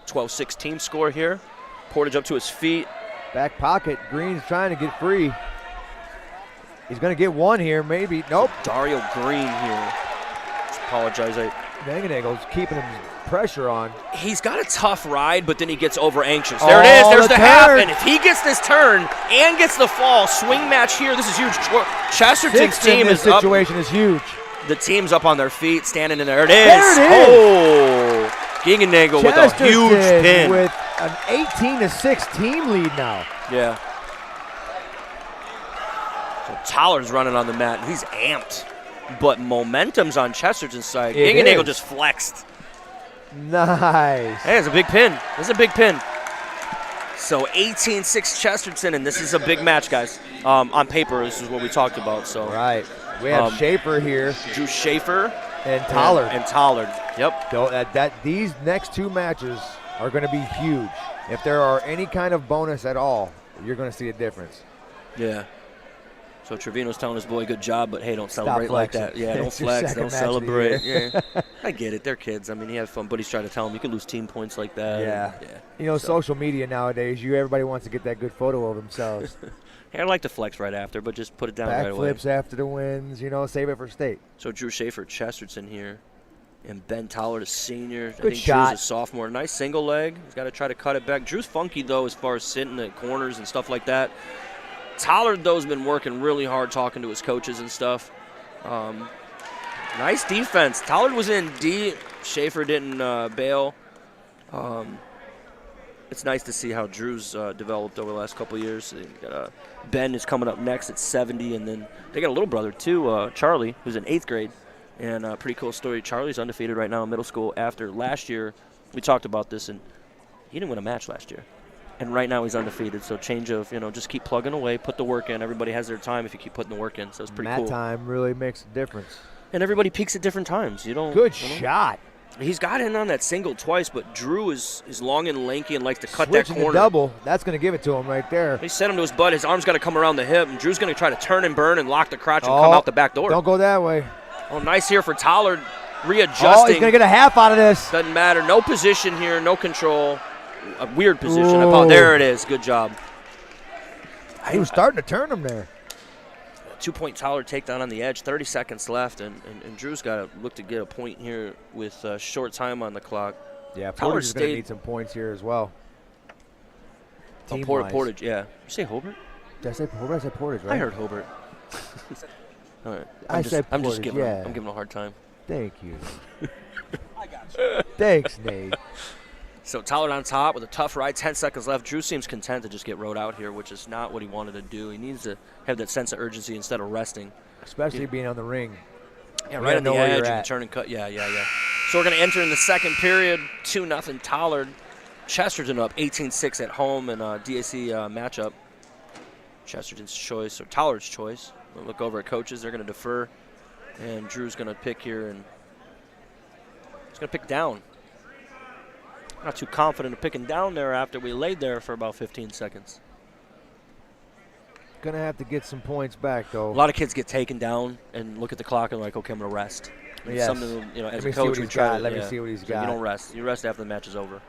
12-16 score here. Portage up to his feet. Back pocket. Green's trying to get free. He's going to get one here, maybe. Nope. Dario Green here. Just apologize. Giganigel's keeping him pressure on. He's got a tough ride, but then he gets over anxious. There it is. There's the half. And if he gets this turn and gets the fall, swing match here. This is huge. Chesterton's team is up. This situation is huge. The team's up on their feet, standing in there. It is. There it is. Giganigel with a huge pin. With an 18-6 team lead now. Yeah. So Toller's running on the mat, and he's amped. But momentum's on Chesterton's side. Giganigel just flexed. Nice. Hey, it's a big pin. This is a big pin. So 18-6 Chesterton, and this is a big match, guys. On paper, this is what we talked about. So right. We have Schaefer here. Drew Schaefer. And Tollard. And Tollard, yep. So these next 2 matches are going to be huge. If there are any kind of bonus at all, you're going to see a difference. Yeah. So Trevino's telling his boy, good job, but hey, don't celebrate like that. Yeah, don't flex, don't celebrate. Yeah. I get it. They're kids. I mean, he had fun, but he's trying to tell him you can lose team points like that. Yeah. Social media nowadays, everybody wants to get that good photo of themselves. Hey, I like to flex right after, but just put it down right away. Backflips after the wins, save it for state. So Drew Schaefer, Chesterton here, and Ben Tollard, a senior. Good I think shot. Drew's a sophomore. Nice single leg. He's got to try to cut it back. Drew's funky, though, as far as sitting at corners and stuff like that. Tollard, though, has been working really hard talking to his coaches and stuff. Nice defense. Tollard was in D. Schaefer didn't bail. It's nice to see how Drew's developed over the last couple of years. Ben is coming up next at 70, and then they got a little brother, too, Charlie, who's in 8th grade. And a pretty cool story. Charlie's undefeated right now in middle school after last year. We talked about this, and he didn't win a match last year. And right now he's undefeated. So change of, just keep plugging away, put the work in. Everybody has their time if you keep putting the work in. So it's pretty cool. That time really makes a difference. And everybody peaks at different times. Good shot. He's got in on that single twice, but Drew is long and lanky and likes to cut Switching that corner. The double, that's going to give it to him right there. He sent him to his butt. His arm's got to come around the hip, and Drew's going to try to turn and burn and lock the crotch and come out the back door. Don't go that way. Oh, nice here for Tollard, readjusting. Oh, he's going to get a half out of this. Doesn't matter. No position here, no control. A weird position. There it is. Good job. He was starting to turn him there. 2-point Tollard takedown on the edge. 30 seconds left, and Drew's got to look to get a point here with short time on the clock. Yeah, Portage is going to need some points here as well. Portage, yeah. You say Hobart? Did I say Hobart? I said Portage, right? I heard Hobart. All right. I'm just giving him a hard time. Thank you. I got you. Thanks, Nate. So Tollard on top with a tough ride, 10 seconds left. Drew seems content to just get rode out here, which is not what he wanted to do. He needs to have that sense of urgency instead of resting. Especially being on the ring. Yeah, right on the edge and turn and cut. Yeah. So we're going to enter in the second period, 2-0 Tollard. Chesterton up 18-6 at home in a DAC matchup. Chesterton's choice, or Tollard's choice. We'll look over at coaches. They're going to defer. And Drew's going to pick here, and he's going to pick down. Not too confident of picking down there after we laid there for about 15 seconds. Going to have to get some points back, though. A lot of kids get taken down and look at the clock and like, okay, I'm going to rest. Yes. Something, as a coach, we try. Let me see what he's got. You don't rest. You rest after the match is over.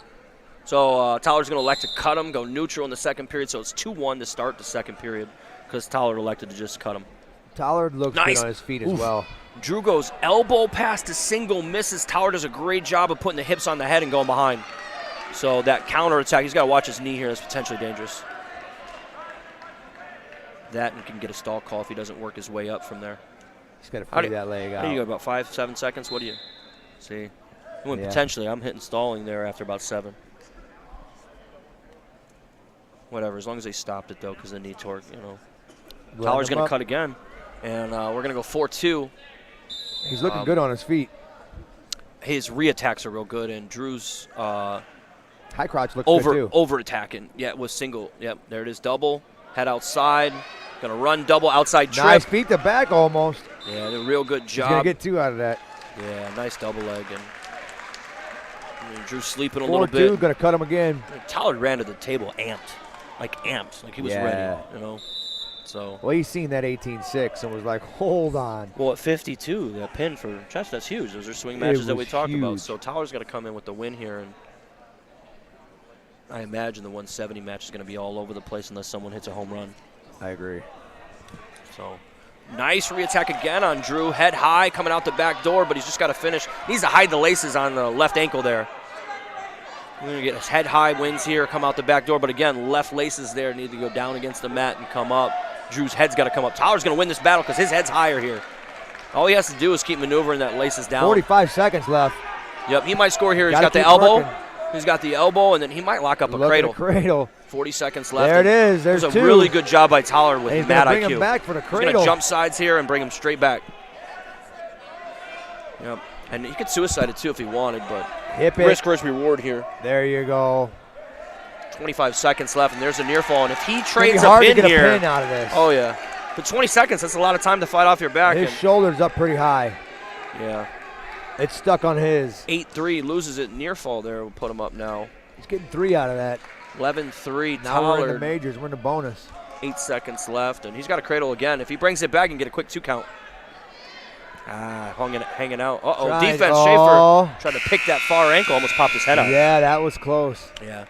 So Tollard's going to elect to cut him, go neutral in the second period. So it's 2-1 to start the second period because Tollard elected to just cut him. Tollard looks good on his feet as well. Drew goes elbow past the single, misses. Tollard does a great job of putting the hips on the head and going behind. So that counter attack, he's got to watch his knee here. That's potentially dangerous. That and can get a stall call if he doesn't work his way up from there. He's got to free that leg out. How do you go, about 5-7 seconds? What do you see? Potentially, I'm hitting stalling there after about 7. Whatever, as long as they stopped it, though, because the knee torque, Tollard's going to cut again, and we're going to go 4-2. He's looking good on his feet. His re-attacks are real good, and Drew's high crotch looks good, too. Over-attacking. Yeah, it was single. Yep, there it is, double. Head outside. Going to run double outside trip. Nice feet to back almost. Yeah, did a real good job. He's going to get 2 out of that. Yeah, nice double leg. And Drew's sleeping a little bit. 4-2, going to cut him again. Tollard ran to the table amped. Like he was ready, So. Well, he's seen that 18-6 and was like, hold on. Well, at 52, that pin for Chester, that's huge. Those are swing matches that we talked about. So Tollard's got to come in with the win here, and I imagine the 170 match is going to be all over the place unless someone hits a home run. I agree. So nice re-attack again on Drew. Head high, coming out the back door, but he's just got to finish. He needs to hide the laces on the left ankle there. We're going to get his head high wins here, come out the back door. But again, left laces there need to go down against the mat and come up. Drew's head's got to come up. Tollard's going to win this battle because his head's higher here. All he has to do is keep maneuvering that laces down. 45 seconds left. Yep, he might score here. He's got the elbow. He's got the elbow, and then he might lock up a cradle. 40 seconds left. There it is. There's 2. A really good job by Tollard with mad IQ. He's bring him back for the cradle. He's going to jump sides here and bring him straight back. Yep. And he could suicide it, too, if he wanted, but risk versus reward here. There you go. 25 seconds left, and there's a near fall. And if he trades a pin here. A pin out of this. Oh, yeah. For 20 seconds, that's a lot of time to fight off your back. His shoulder's up pretty high. Yeah. It's stuck on his. 8-3, loses it near fall there. We'll put him up now. He's getting 3 out of that. 11-3, now Tollard. we're in the majors. We're in the bonus. 8 seconds left, and he's got a cradle again. If he brings it back, he can get a quick 2 count. Hanging out. Uh-oh, defense. Schaefer tried to pick that far ankle, almost popped his head out. Yeah, that was close. Yeah.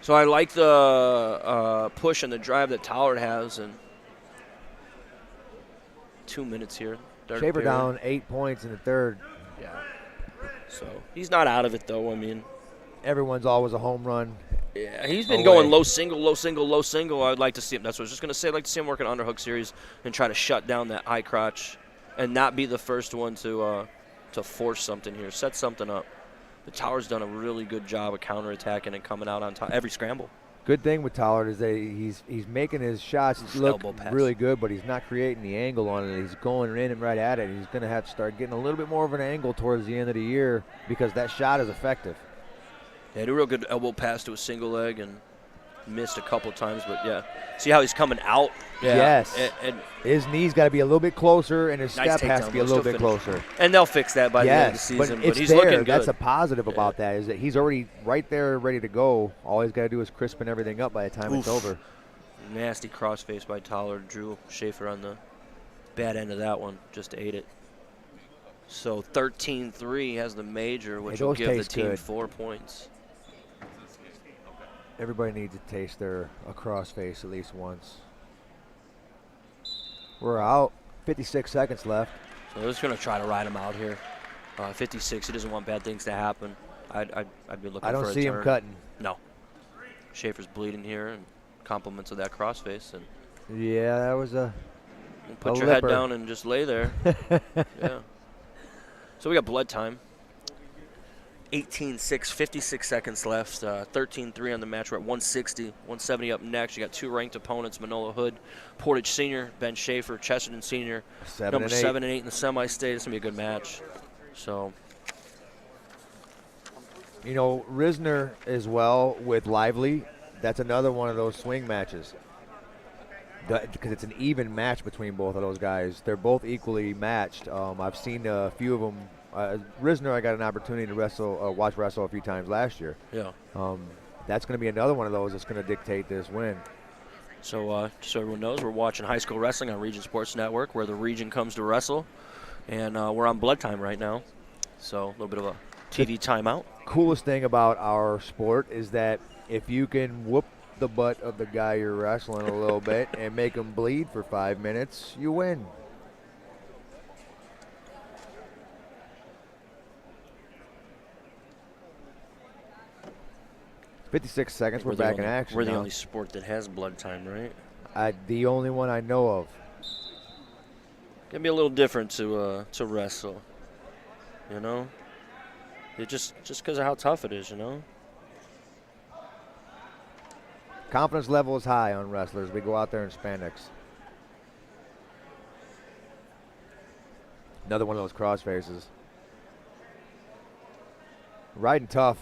So I like the push and the drive that Tollard has, and 2 minutes here. Schaefer down 8 points in the third. Yeah. So he's not out of it, though. I mean, everyone's always a home run. Yeah, he's been going low single, low single, low single. I'd like to see him. That's what I was just going to say. I'd like to see him work an underhook series and try to shut down that high crotch and not be the first one to force something here, set something up. The Tower's done a really good job of counterattacking and coming out on top every scramble. Good thing with Tollard is that he's making his shots look really good, but he's not creating the angle on it. He's going in and right at it. He's going to have to start getting a little bit more of an angle towards the end of the year because that shot is effective. Yeah, had a real good elbow pass to a single leg and missed a couple times, but yeah. See how he's coming out? Yeah. Yes. And his knee's got to be a little bit closer, and his step has to be a little bit closer. And they'll fix that by the end of the season. But he's there. Looking good. That's a positive about that, is that he's already right there ready to go. All he's got to do is crispen everything up by the time it's over. Nasty crossface by Tollard. Drew Schaefer on the bad end of that one. Just ate it. So 13-3 has the major, which will give the team 4 points. Everybody needs to taste a crossface at least once. We're out. 56 seconds left. So they're just going to try to ride him out here. 56, he doesn't want bad things to happen. I'd be looking for a turn. I don't see him cutting. No. Schaefer's bleeding here, and compliments of that crossface. And yeah, that was put your head down and just lay there. Yeah. So we got blood time. 18-6, 56 seconds left. 13-3 on the match. We're at 160, 170 up next. You got 2 ranked opponents: Manola Hood, Portage Senior, Ben Schaefer, Chesterton Senior, number 7 and 8 in the semi-state. It's gonna be a good match. So, you know, Risner as well with Lively. That's another one of those swing matches because it's an even match between both of those guys. They're both equally matched. I've seen a few of them. Risner, I got an opportunity to watch wrestle a few times last year. Yeah. That's going to be another one of those that's going to dictate this win. So, just so everyone knows, we're watching high school wrestling on Region Sports Network, where the region comes to wrestle, and we're on blood time right now. So, a little bit of a TV timeout. Coolest thing about our sport is that if you can whoop the butt of the guy you're wrestling a little bit and make him bleed for 5 minutes, you win. $56 seconds. We're back in action. We're the only sport that has blood time, right? The only one I know of. Gonna be a little different to wrestle, you know. It just because of how tough it is, you know. Confidence level is high on wrestlers. We go out there in spandex. Another one of those cross faces. Riding tough.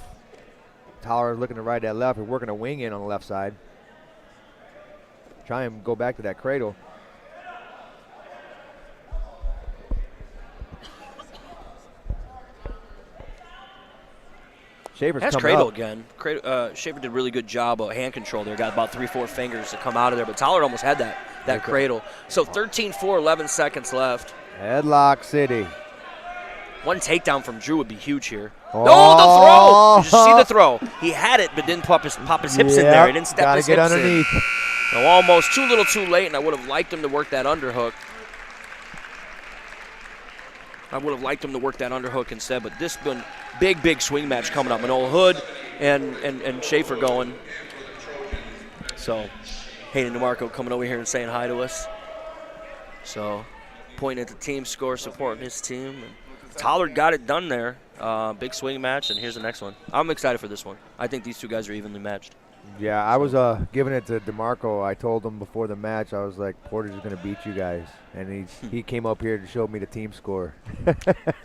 Toller looking to ride that left. We're working a wing in on the left side. Try and go back to that cradle. Schaefer's That's coming cradle up. again. Schaefer did a really good job of hand control there. Got about 3-4 fingers to come out of there, but Toller almost had that cradle. So 13-4, 11 seconds left. Headlock City. One takedown from Drew would be huge here. Oh, the throw! Did you see the throw? He had it, but didn't pop his hips in there. He didn't step his hips underneath. In. So almost too little too late, and I would have liked him to work that underhook. Instead, but this has been big swing match coming up. Manola Hood and Schaefer going. So Hayden DeMarco coming over here and saying hi to us. So pointing at the team score, supporting his team. And Tollard got it done there. Big swing match, and here's the next one. I'm excited for this one. I think these two guys are evenly matched. Yeah, I was giving it to DeMarco. I told him before the match, I was like, Portage is going to beat you guys. And he came up here to show me the team score.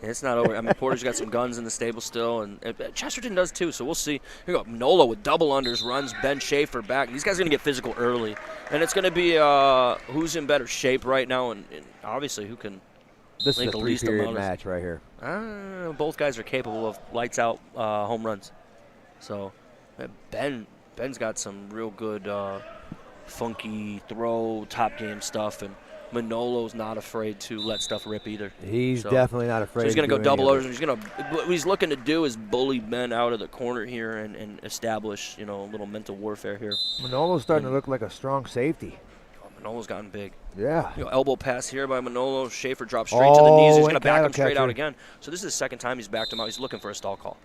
It's not over. I mean, Portage got some guns in the stable still, and Chesterton does too, so we'll see. Here we go. Nola with double unders, runs Ben Schaefer back. These guys are going to get physical early. And it's going to be who's in better shape right now, and obviously who can This is a three-period match right here. Both guys are capable of lights-out home runs. So Ben's got some real good funky throw, top-game stuff, and Manolo's not afraid to let stuff rip either. He's definitely not afraid. So he's going to go double overs. What he's looking to do is bully Ben out of the corner here and establish, a little mental warfare here. Manolo's starting to look like a strong safety. Manolo's gotten big. Yeah. Elbow pass here by Manolo. Schaefer drops straight to the knees. He's going to back him straight out again. So this is the second time he's backed him out. He's looking for a stall call.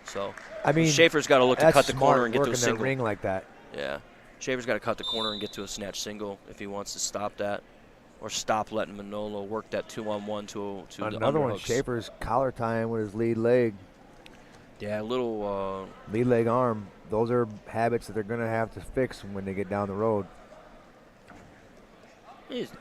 So Schaefer's got to look to cut the corner and get to a single. Ring like that. Yeah. Schaefer's got to cut the corner and get to a snatch single if he wants to stop that, or stop letting Manolo work that 2-on-1 to the another one. underhooks. Schaefer's collar tying with his lead leg. Yeah, a little lead leg arm. Those are habits that they're going to have to fix when they get down the road.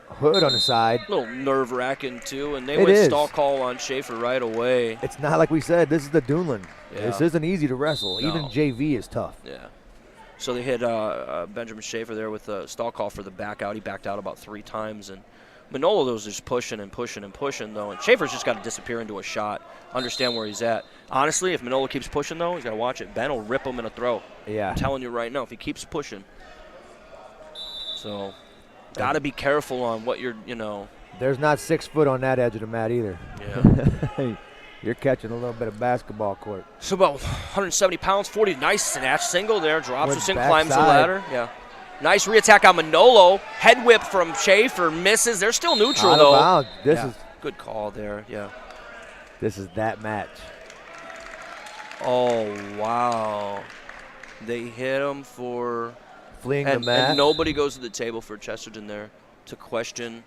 Hood on the side. A little nerve-wracking, too, and they went stall call on Schaefer right away. It's not like we said. This is the Duneland. Yeah. This isn't easy to wrestle. No. Even JV is tough. Yeah. So they hit Benjamin Schaefer there with a stall call for the back out. He backed out about 3 times, and Manolo was just pushing and pushing and pushing, though, and Schaefer's just got to disappear into a shot, understand where he's at. Honestly, if Manolo keeps pushing, though, he's got to watch it. Ben will rip him in a throw. Yeah. I'm telling you right now, if he keeps pushing. So got to be careful on what you're, There's not 6 foot on that edge of the mat either. Yeah. You're catching a little bit of basketball court. So about 170 pounds, 40. Nice snatch single there. Drops us in, climbs the side. ladder. Yeah. Nice reattack on Manolo. Head whip from Schaefer. Misses. They're still neutral, Out though. of bounds. This is good call there. Yeah. This is that match. Oh, wow. They hit him for fleeing the mat. And nobody goes to the table for Chesterton there to question.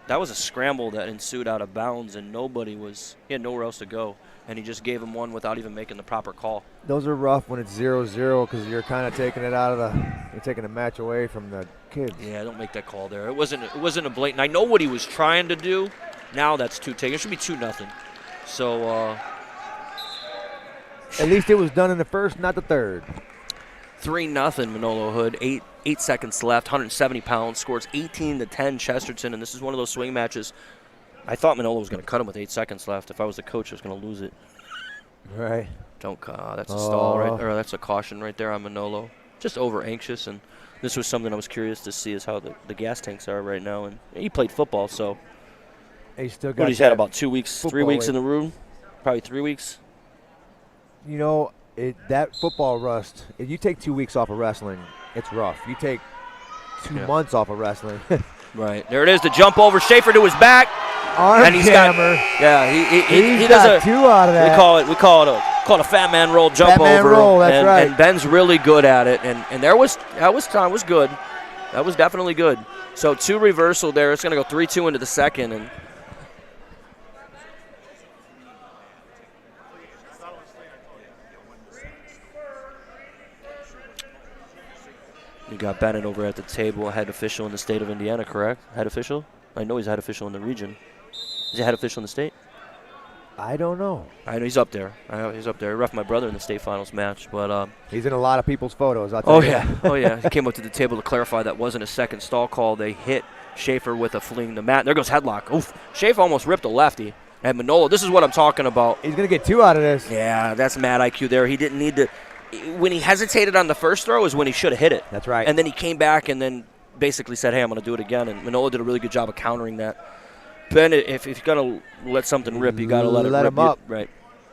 That was a scramble that ensued out of bounds, and he had nowhere else to go, and he just gave him one without even making the proper call. Those are rough when it's 0-0 because you're kind of taking it you're taking the match away from the kids. Yeah, don't make that call there. It wasn't a blatant. I know what he was trying to do. Now that's 2-0. It should be 2-0. So at least it was done in the first, not the third. 3-0 Manolo Hood. 8 seconds left. 170 pounds. Scores 18-10 Chesterton, and this is one of those swing matches. I thought Manolo was going to cut him with 8 seconds left. If I was the coach, I was going to lose it. Right. That's a stall right there. That's a caution right there on Manolo. Just over anxious, and this was something I was curious to see is how the gas tanks are right now. And he played football, so he's still got. He's had about 2 weeks, 3 weeks in the room, probably 3 weeks. That football rust. If you take 2 weeks off of wrestling, it's rough. You take 2 months off of wrestling. Right. There it is, the jump over. Schaefer to his back. Arm and jammer. He does 2 out of that. We call it a fat man roll jump over. Man roll, that's right. And Ben's really good at it. And that was good. That was definitely good. So 2 reversal there. It's going to go 3-2 into the second. And you got Bennett over at the table, head official in the state of Indiana, correct? Head official? I know he's head official in the region. Is he head official in the state? I don't know. I know he's up there. He reffed my brother in the state finals match, but he's in a lot of people's photos. I'll tell you. Oh yeah. He came up to the table to clarify that wasn't a second stall call. They hit Schaefer with a fleeing the mat. There goes headlock. Oof! Schaefer almost ripped a lefty. And Manolo, this is what I'm talking about. He's gonna get 2 out of this. Yeah, that's mad IQ there. He didn't need to. When he hesitated on the first throw is when he should have hit it. That's right. And then he came back and then basically said, hey, I'm going to do it again. And Manolo did a really good job of countering that. Ben, if you're going to let something rip, you got to let it rip. Let him up. Right.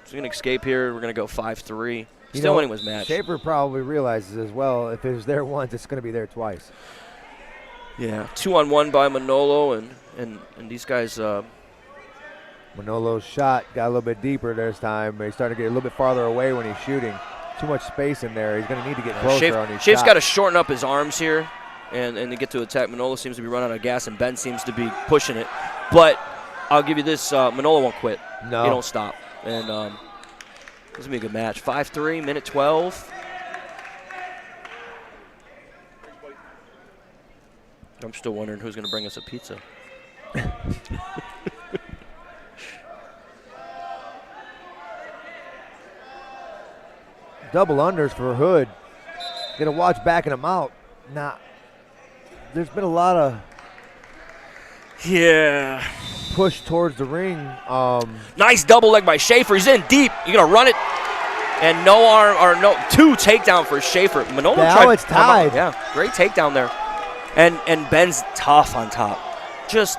So we're going to escape here. We're going to go 5-3. Still winning his match. Schaefer probably realizes as well, if it was there once, it's going to be there twice. Yeah. 2-on-1 by Manolo. And these guys. Manolo's shot got a little bit deeper this time. He's starting to get a little bit farther away when he's shooting. Too much space in there. He's going to need to get closer on his Schaef's got to shorten up his arms here and to get to attack. Manolo seems to be running out of gas, and Ben seems to be pushing it. But I'll give you this. Manolo won't quit. No. He don't stop. And this is going to be a good match. 5-3, minute 12. I'm still wondering who's going to bring us a pizza. Double unders for Hood. Gonna watch backing him out. There's been a lot of. Yeah. push towards the ring. Nice double leg by Schaefer. He's in deep. You're going to run it. And no arm, or no, 2 takedown for Schaefer. Manolo now it's tied. Yeah, great takedown there. And Ben's tough on top. Just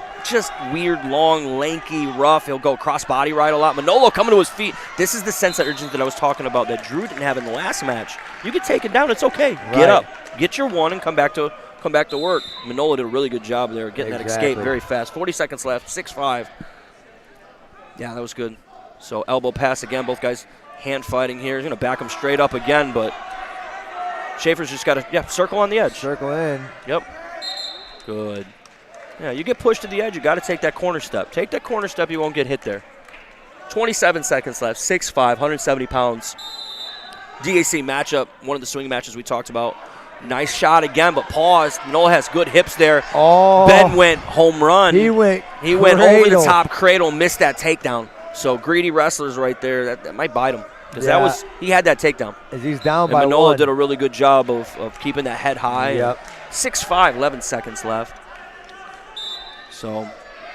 weird, long, lanky, rough. He'll go cross-body right a lot. Manolo coming to his feet. This is the sense of urgency that I was talking about that Drew didn't have in the last match. You can take it down. It's okay. Right. Get up. Get your one and come back to work. Manolo did a really good job there getting that escape very fast. 40 seconds left, 6-5. Yeah, that was good. So elbow pass again. Both guys hand fighting here. He's going to back him straight up again, but Schaefer's just got to, circle on the edge. Circle in. Yep. Good. Yeah, you get pushed to the edge, you got to take that corner step. Take that corner step, you won't get hit there. 27 seconds left, 6'5", 170 pounds. DAC matchup, one of the swing matches we talked about. Nice shot again, but paused. Manolo has good hips there. Oh. Ben went home run. He went over the top cradle, missed that takedown. So greedy wrestlers right there, that might bite him. Because he had that takedown. As he's down and by Manolo one. did a really good job of keeping that head high. Yep. 6'5", 11 seconds left. So,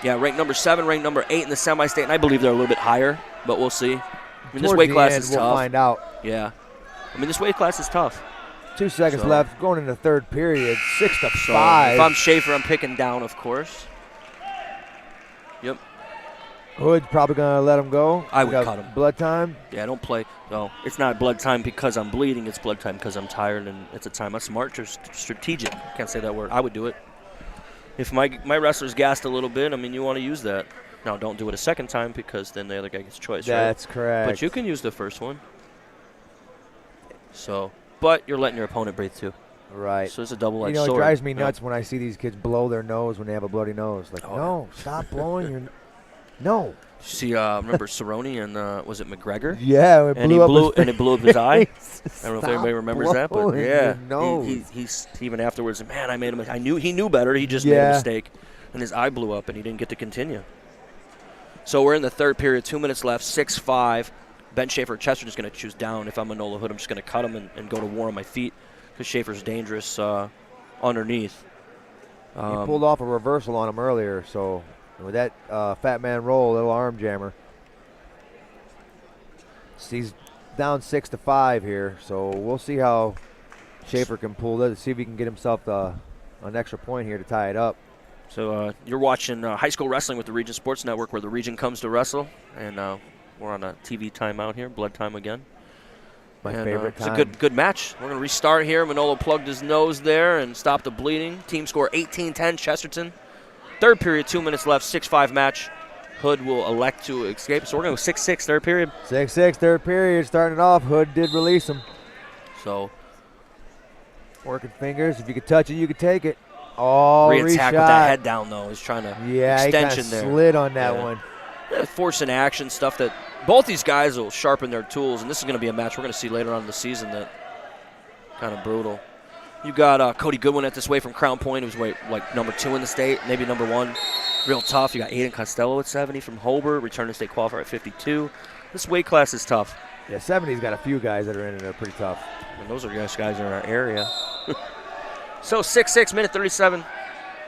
ranked number 7, ranked number 8 in the semi-state, and I believe they're a little bit higher, but we'll see. I mean, this weight class is tough. We'll find out. Yeah. I mean, this weight class is tough. 2 seconds left, going into the third period, 6-5. If I'm Schaefer, I'm picking down, of course. Yep. Hood's probably going to let him go. I would cut him. Blood time? Yeah, don't play. No, it's not blood time because I'm bleeding. It's blood time because I'm tired, and it's a time. I'm smart or strategic. Can't say that word. I would do it. If my wrestler's gassed a little bit, I mean, you want to use that. Now, don't do it a second time because then the other guy gets choice, That's correct. But you can use the first one. So, but you're letting your opponent breathe too. Right. So it's a double-edged sword. It drives me nuts when I see these kids blow their nose when they have a bloody nose. Like, no, stop blowing your No. See, remember Cerrone and was it McGregor? Yeah, it blew up his eye. I don't know if anybody remembers that, but he's even afterwards. Man, I made him. He knew better. He just made a mistake, and his eye blew up, and he didn't get to continue. So we're in the third period. 2 minutes left. 6-5. Ben Schaefer, Chesterton is going to choose down. If I'm Manolo Hood, I'm just going to cut him and go to war on my feet because Schaefer's dangerous underneath. He pulled off a reversal on him earlier, so. With that fat man roll, little arm jammer. He's down 6-5 here, so we'll see how Schaefer can pull this. See if he can get himself an extra point here to tie it up. So you're watching high school wrestling with the Region Sports Network, where the region comes to wrestle, and we're on a TV timeout here, blood time again. My favorite time. It's a good match. We're going to restart here. Manolo plugged his nose there and stopped the bleeding. Team score 18-10, Chesterton. Third period, 2 minutes left, 6-5 match. Hood will elect to escape. So we're going to go 6-6 third period. 6-6 third period. Starting it off, Hood did release him. So working fingers. If you could touch it, you could take it. Oh, re-attack with that head down, though. He's trying to extension he there. Slid on that one. Force in action, stuff that both these guys will sharpen their tools. And this is going to be a match we're going to see later on in the season that kind of brutal. You got Cody Goodwin at this weight from Crown Point, who's like number 2 in the state, maybe number 1. Real tough. You got Aiden Costello at 70 from Hobart, return to state qualifier at 52. This weight class is tough. Yeah, 70's got a few guys that are in it that are pretty tough. And those are guys in our area. So 6-6, minute 37.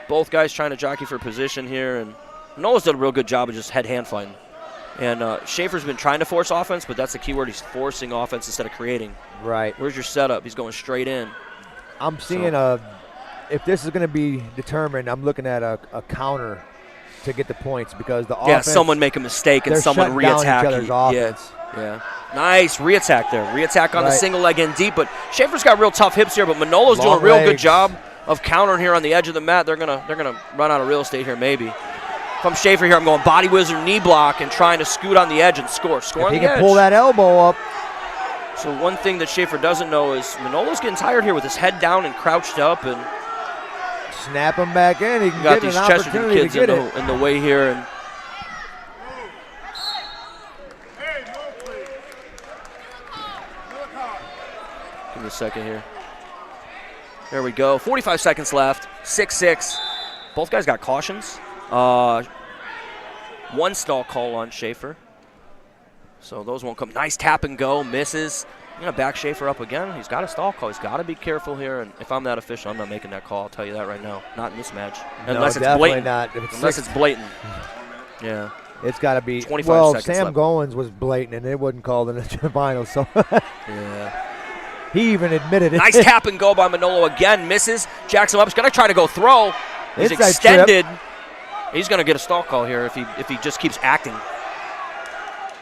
Both guys trying to jockey for position here, and Noah's did a real good job of just head-hand fighting. And Schaefer's been trying to force offense, but that's the key word. He's forcing offense instead of creating. Right. Where's your setup? He's going straight in. I'm seeing if this is going to be determined, I'm looking at a counter to get the points because the offense. Yeah, someone make a mistake and someone re-attack. Each other's offense. Yeah. Nice re-attack there. Re-attack on the single leg in deep, but Schaefer's got real tough hips here, but Manolo's doing a real good job of countering here on the edge of the mat. They're gonna run out of real estate here maybe. If I'm Schaefer here, I'm going body wizard knee block and trying to scoot on the edge and score. Score on the edge. He can pull that elbow up. So one thing that Schaefer doesn't know is Manolo's getting tired here with his head down and crouched up, and snap him back in. He can got get these an Chesterton opportunity kids to get it in the way here. And give me a second here. There we go. 45 seconds left. 6-6. Both guys got cautions. One stall call on Schaefer. So those won't come. Nice tap and go. Misses. I'm going to back Schaefer up again. He's got a stall call. He's got to be careful here. And if I'm that official, I'm not making that call. I'll tell you that right now. Not in this match. Unless it's blatant. Not. Unless it's blatant. Yeah. It's got to be. 25 seconds Sam left. Goins was blatant, and it wasn't called in the finals. So yeah. he even admitted it. Nice tap and go by Manolo again. Misses. Jacks him up. He's going to try to go throw. He's Inside extended. trip. He's going to get a stall call here if he just keeps acting.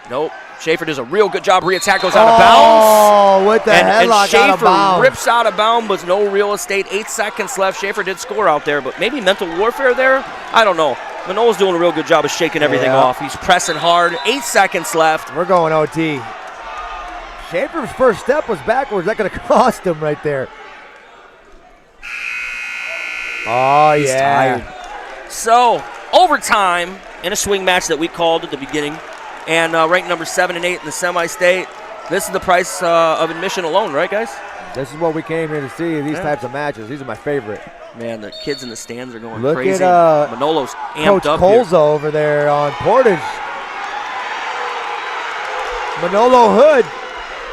Nope. Schaefer does a real good job. Re-attack goes out of bounds. Oh, with the headlock Schaefer out of bounds. rips out of bounds, but no real estate. 8 seconds left. Schaefer did score out there, but maybe mental warfare there? I don't know. Manolo's doing a real good job of shaking everything off. He's pressing hard. 8 seconds left. We're going OT. Schaefer's first step was backwards. That could have cost him right there. Oh, He's tired. So, overtime in a swing match that we called at the beginning. And ranked number 7 and 8 in the semi-state. This is the price of admission alone, right, guys? This is what we came here to see, these types of matches. These are my favorite. Man, the kids in the stands are going Look crazy. At, Manolo's amped Coach up Colza here. over there on Portage. Manolo Hood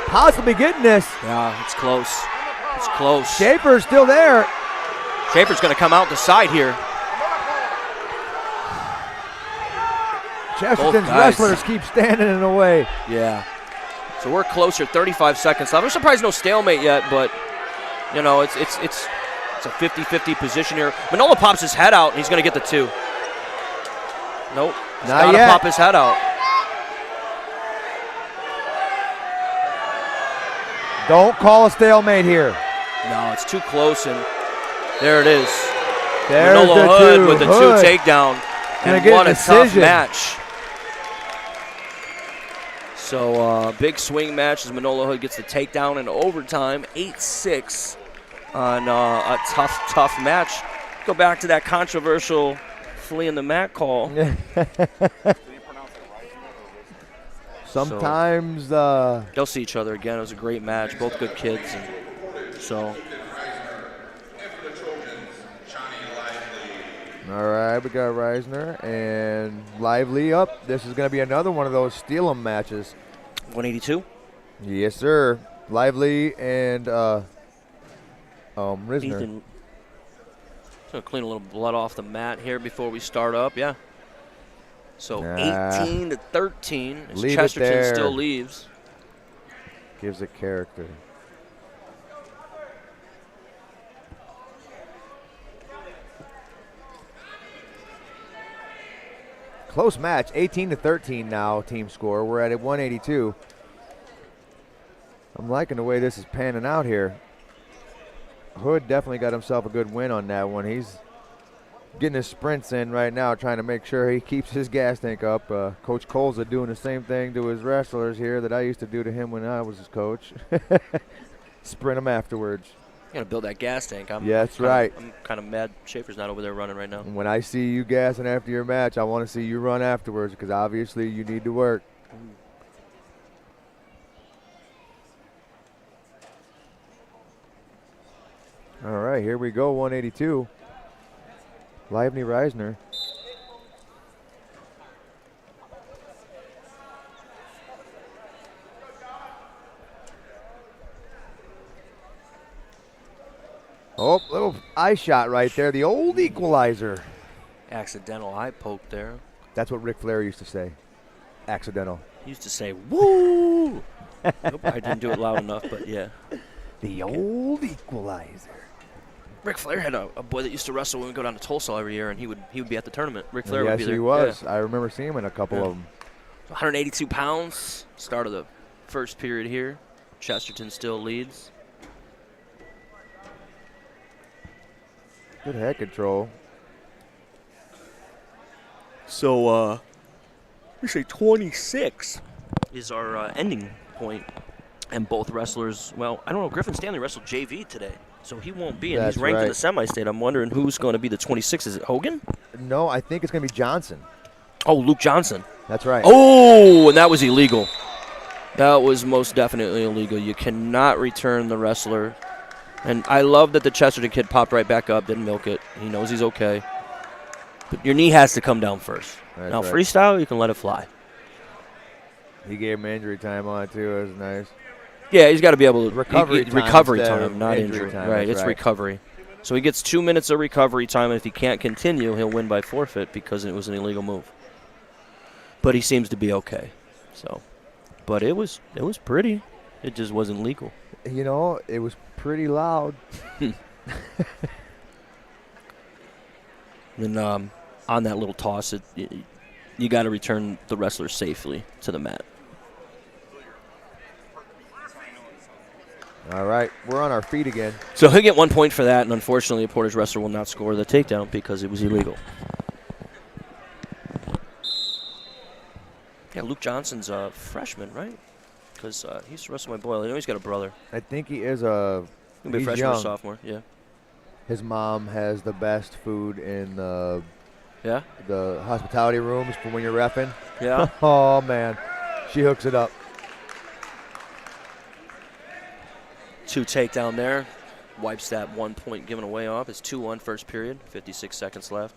possibly getting this. Yeah, it's close. It's close. Schaefer's still there. Schaefer's going to come out the side here. Chesterton's wrestlers keep standing in the way. Yeah. So we're closer, 35 seconds left. I'm surprised no stalemate yet, but, you know, it's a 50-50 position here. Manolo pops his head out, and he's going to get the 2. Nope. He's got to pop his head out. Don't call a stalemate here. No, it's too close, and there it is. There's Manolo the Hood 2. with the Hood. 2 takedown. And what a tough match. So big swing match as Manolo Hood gets the takedown in overtime. 8-6 on a tough match. Go back to that controversial flea in the mat call. Sometimes they'll see each other again. It was a great match. Both good kids. And so. All right, we got Reisner and Lively up. This is going to be another one of those steal 'em matches. 182? Yes, sir. Lively and Risner. Ethan. Just going to clean a little blood off the mat here before we start up, yeah. So 18-13 as Chesterton still leaves. Gives it character. Close match, 18-13 now, team score. We're at 182. I'm liking the way this is panning out here. Hood definitely got himself a good win on that one. He's getting his sprints in right now, trying to make sure he keeps his gas tank up. Coach Colza doing the same thing to his wrestlers here that I used to do to him when I was his coach. Sprint him afterwards. You got to build that gas tank. That's right. I'm kind of mad Schaefer's not over there running right now. When I see you gassing after your match, I want to see you run afterwards because obviously you need to work. All right, here we go, 182. Lively Reisner. Oh, little eye shot right there. The old equalizer. Accidental eye poke there. That's what Ric Flair used to say. Accidental. He used to say, woo! Nope, I didn't do it loud enough, but yeah. The old equalizer. Ric Flair had a boy that used to wrestle when we go down to Tulsa every year, and he would be at the tournament. Ric Flair would be there. Yes, he was. Yeah. I remember seeing him in a couple of them. 182 pounds. Start of the first period here. Chesterton still leads. Good head control. So, we say 26 is our ending point. And both wrestlers, well, I don't know, Griffin Stanley wrestled JV today, so he won't be, and he's ranked in the semi-state. I'm wondering who's going to be the 26. Is it Hogan? No, I think it's going to be Johnson. Oh, Luke Johnson. That's right. Oh, and that was illegal. That was most definitely illegal. You cannot return the wrestler. And I love that the Chesterton kid popped right back up, didn't milk it. He knows he's okay. But your knee has to come down first. That's now, right. freestyle, you can let it fly. He gave him injury time on it, too. It was nice. Yeah, he's got to be able to. Recovery time, not injury. Time, right, it's recovery. So he gets 2 minutes of recovery time, and if he can't continue, he'll win by forfeit because it was an illegal move. But he seems to be okay. So, but it was pretty. It just wasn't legal. You know, it was pretty loud. And on that little toss, you got to return the wrestler safely to the mat. All right, we're on our feet again. So he'll get 1 point for that, and unfortunately, a Portage wrestler will not score the takedown because it was illegal. Yeah, Luke Johnson's a freshman, right? Because he used to wrestle my boy. I know he's got a brother. I think he is He'll be a freshman young. or sophomore, yeah. His mom has the best food in the hospitality rooms for when you're reffing. Yeah. Oh, man. She hooks it up. 2 takedown there. Wipes that 1 point given away off. It's 2-1 first period. 56 seconds left.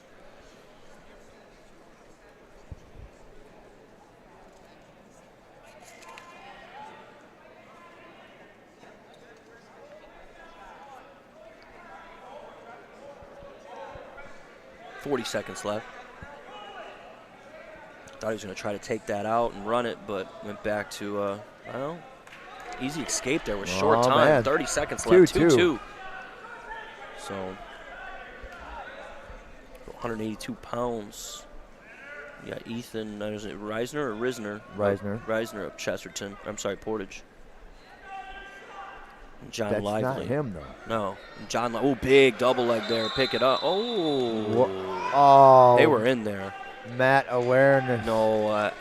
.40 seconds left. Thought he was going to try to take that out and run it, but went back to, easy escape there with short time. Man. 30 seconds left. 2-2. So, 182 pounds. You got Ethan, is it Reisner or Risner? Reisner of Chesterton. I'm sorry, Portage. John That's Lively. not him, though. No. John Lively. Oh, big double leg there. Pick it up. Oh. Oh. They were in there. Mat awareness. No.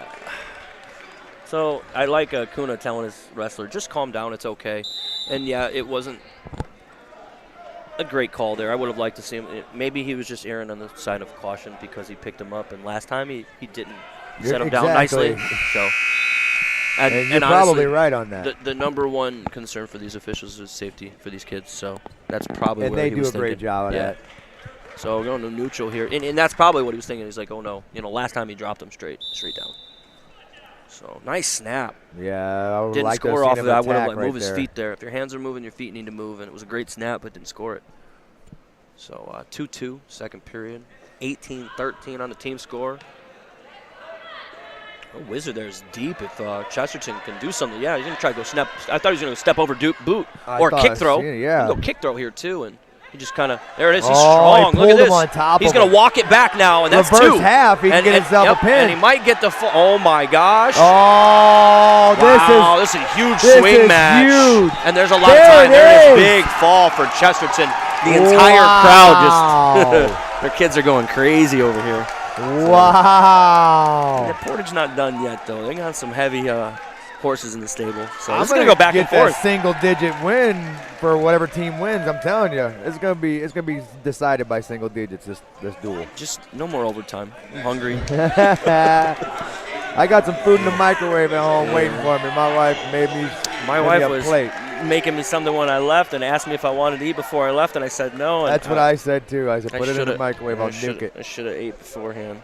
So I like Kuna telling his wrestler, just calm down. It's okay. And, yeah, it wasn't a great call there. I would have liked to see him. Maybe he was just erring on the side of caution because he picked him up. And last time he didn't set him down nicely. So. And you're honestly, probably right on that. The number one concern for these officials is safety for these kids. So that's probably and where they he do was a thinking. great job of that. So going to neutral here, and that's probably what he was thinking. He's like, oh no, last time he dropped him straight down. So nice snap. Yeah, I would didn't like score to off of that. I would have right moved his there. feet there. If your hands are moving, your feet need to move, and it was a great snap, but didn't score it. So 2-2, second period, 18-13 on the team score. Oh, Wizard there is deep if Chesterton can do something. Yeah, he's going to try to go snap. I thought he was going to step over boot or kick throw. Yeah. He can go kick throw here, too. And he just kind of, there it is. He's strong. He Look at this. on top he's going to walk it back now, and that's Reverse 2. half, he can get himself a pin. And he might get the oh, my gosh. Oh, this is a huge swing match. Huge. And there's a lot of time. There is big fall for Chesterton. The entire crowd just, their kids are going crazy over here. Wow. Yeah, Portage not done yet, though. They got some heavy horses in the stable. So it's going to go back and forth. That single-digit win for whatever team wins. I'm telling you, it's going to be decided by single digits. This duel. Just no more overtime. I'm hungry. I got some food in the microwave at home waiting for me. My wife made me. My wife was plate. making me something when I left and asked me if I wanted to eat before I left, and I said no. And that's what I said too. I said put it in the microwave. I'll nuke it. I should have ate beforehand.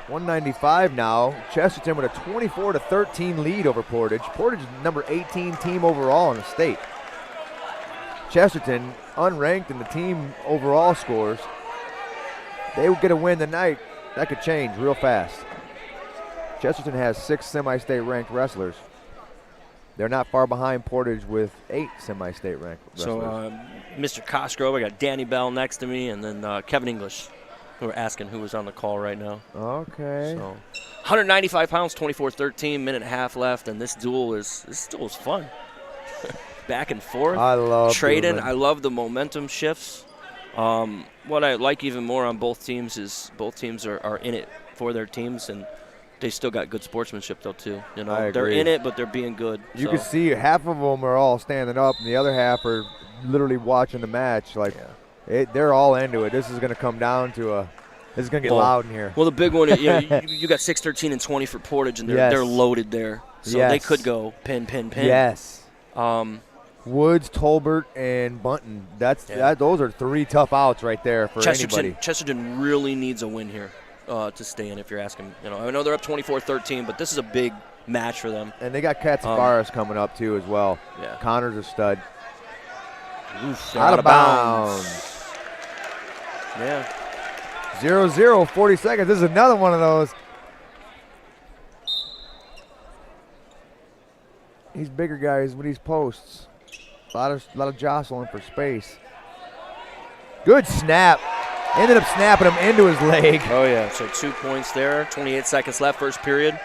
.195 now. Chesterton with a 24-13 lead over Portage. Portage is number 18 team overall in the state. Chesterton unranked in the team overall scores. They would get a win tonight. That could change real fast. Chesterton has 6 semi-state ranked wrestlers. They're not far behind Portage with 8 semi-state ranked wrestlers. So Mr. Cosgrove, I got Danny Bell next to me, and then Kevin English, who are asking who was on the call right now. Okay. So 195 pounds, 24-13, minute and a half left, and this duel is fun. Back and forth. I love trading. dueling. I love the momentum shifts. What I like even more on both teams is both teams are in it for their teams, and they still got good sportsmanship though too. They're in it, but they're being good. You can see half of them are all standing up, and the other half are literally watching the match. They're all into it. This is going to come down to this is going to get loud in here. Well, the big one, you got 6, 13, and 20 for Portage, and they're loaded there. So they could go pin. Yes. Woods, Tolbert, and Bunton. Those are 3 tough outs right there for anybody. Chesterton really needs a win here to stay in. If you're asking, I know they're up 24-13, but this is a big match for them. And they got Katsafaris coming up too as well. Yeah. Connor's a stud. Oof, out of bounds. Yeah. 0-0, 40 seconds. This is another one of those. These bigger guys with these posts. A lot of jostling for space. Good snap. Ended up snapping him into his leg. Oh, yeah. So 2 points there. 28 seconds left, first period.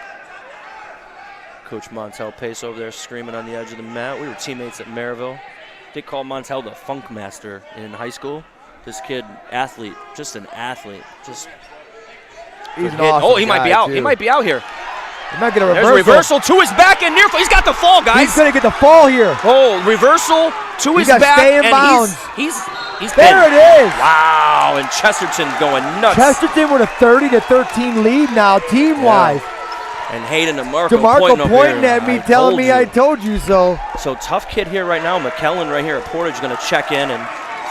Coach Montel Pace over there screaming on the edge of the mat. We were teammates at Maryville. They called Montel the funk master in high school. This kid, athlete, just an athlete. Just he's an awesome oh, he might be out. Too. He might be out here. He might get a reversal. There's a reversal to his back and near. He's got the fall, guys. He's going to get the fall here. Oh, reversal to his back. Stay in bounds. He's there pinned. It is. Wow, and Chesterton going nuts. Chesterton with a 30-13 lead now, team-wise. Yeah. And Hayden DeMarco pointing at me, telling me I told you so. So tough kid here right now. McKellen right here at Portage going to check in, and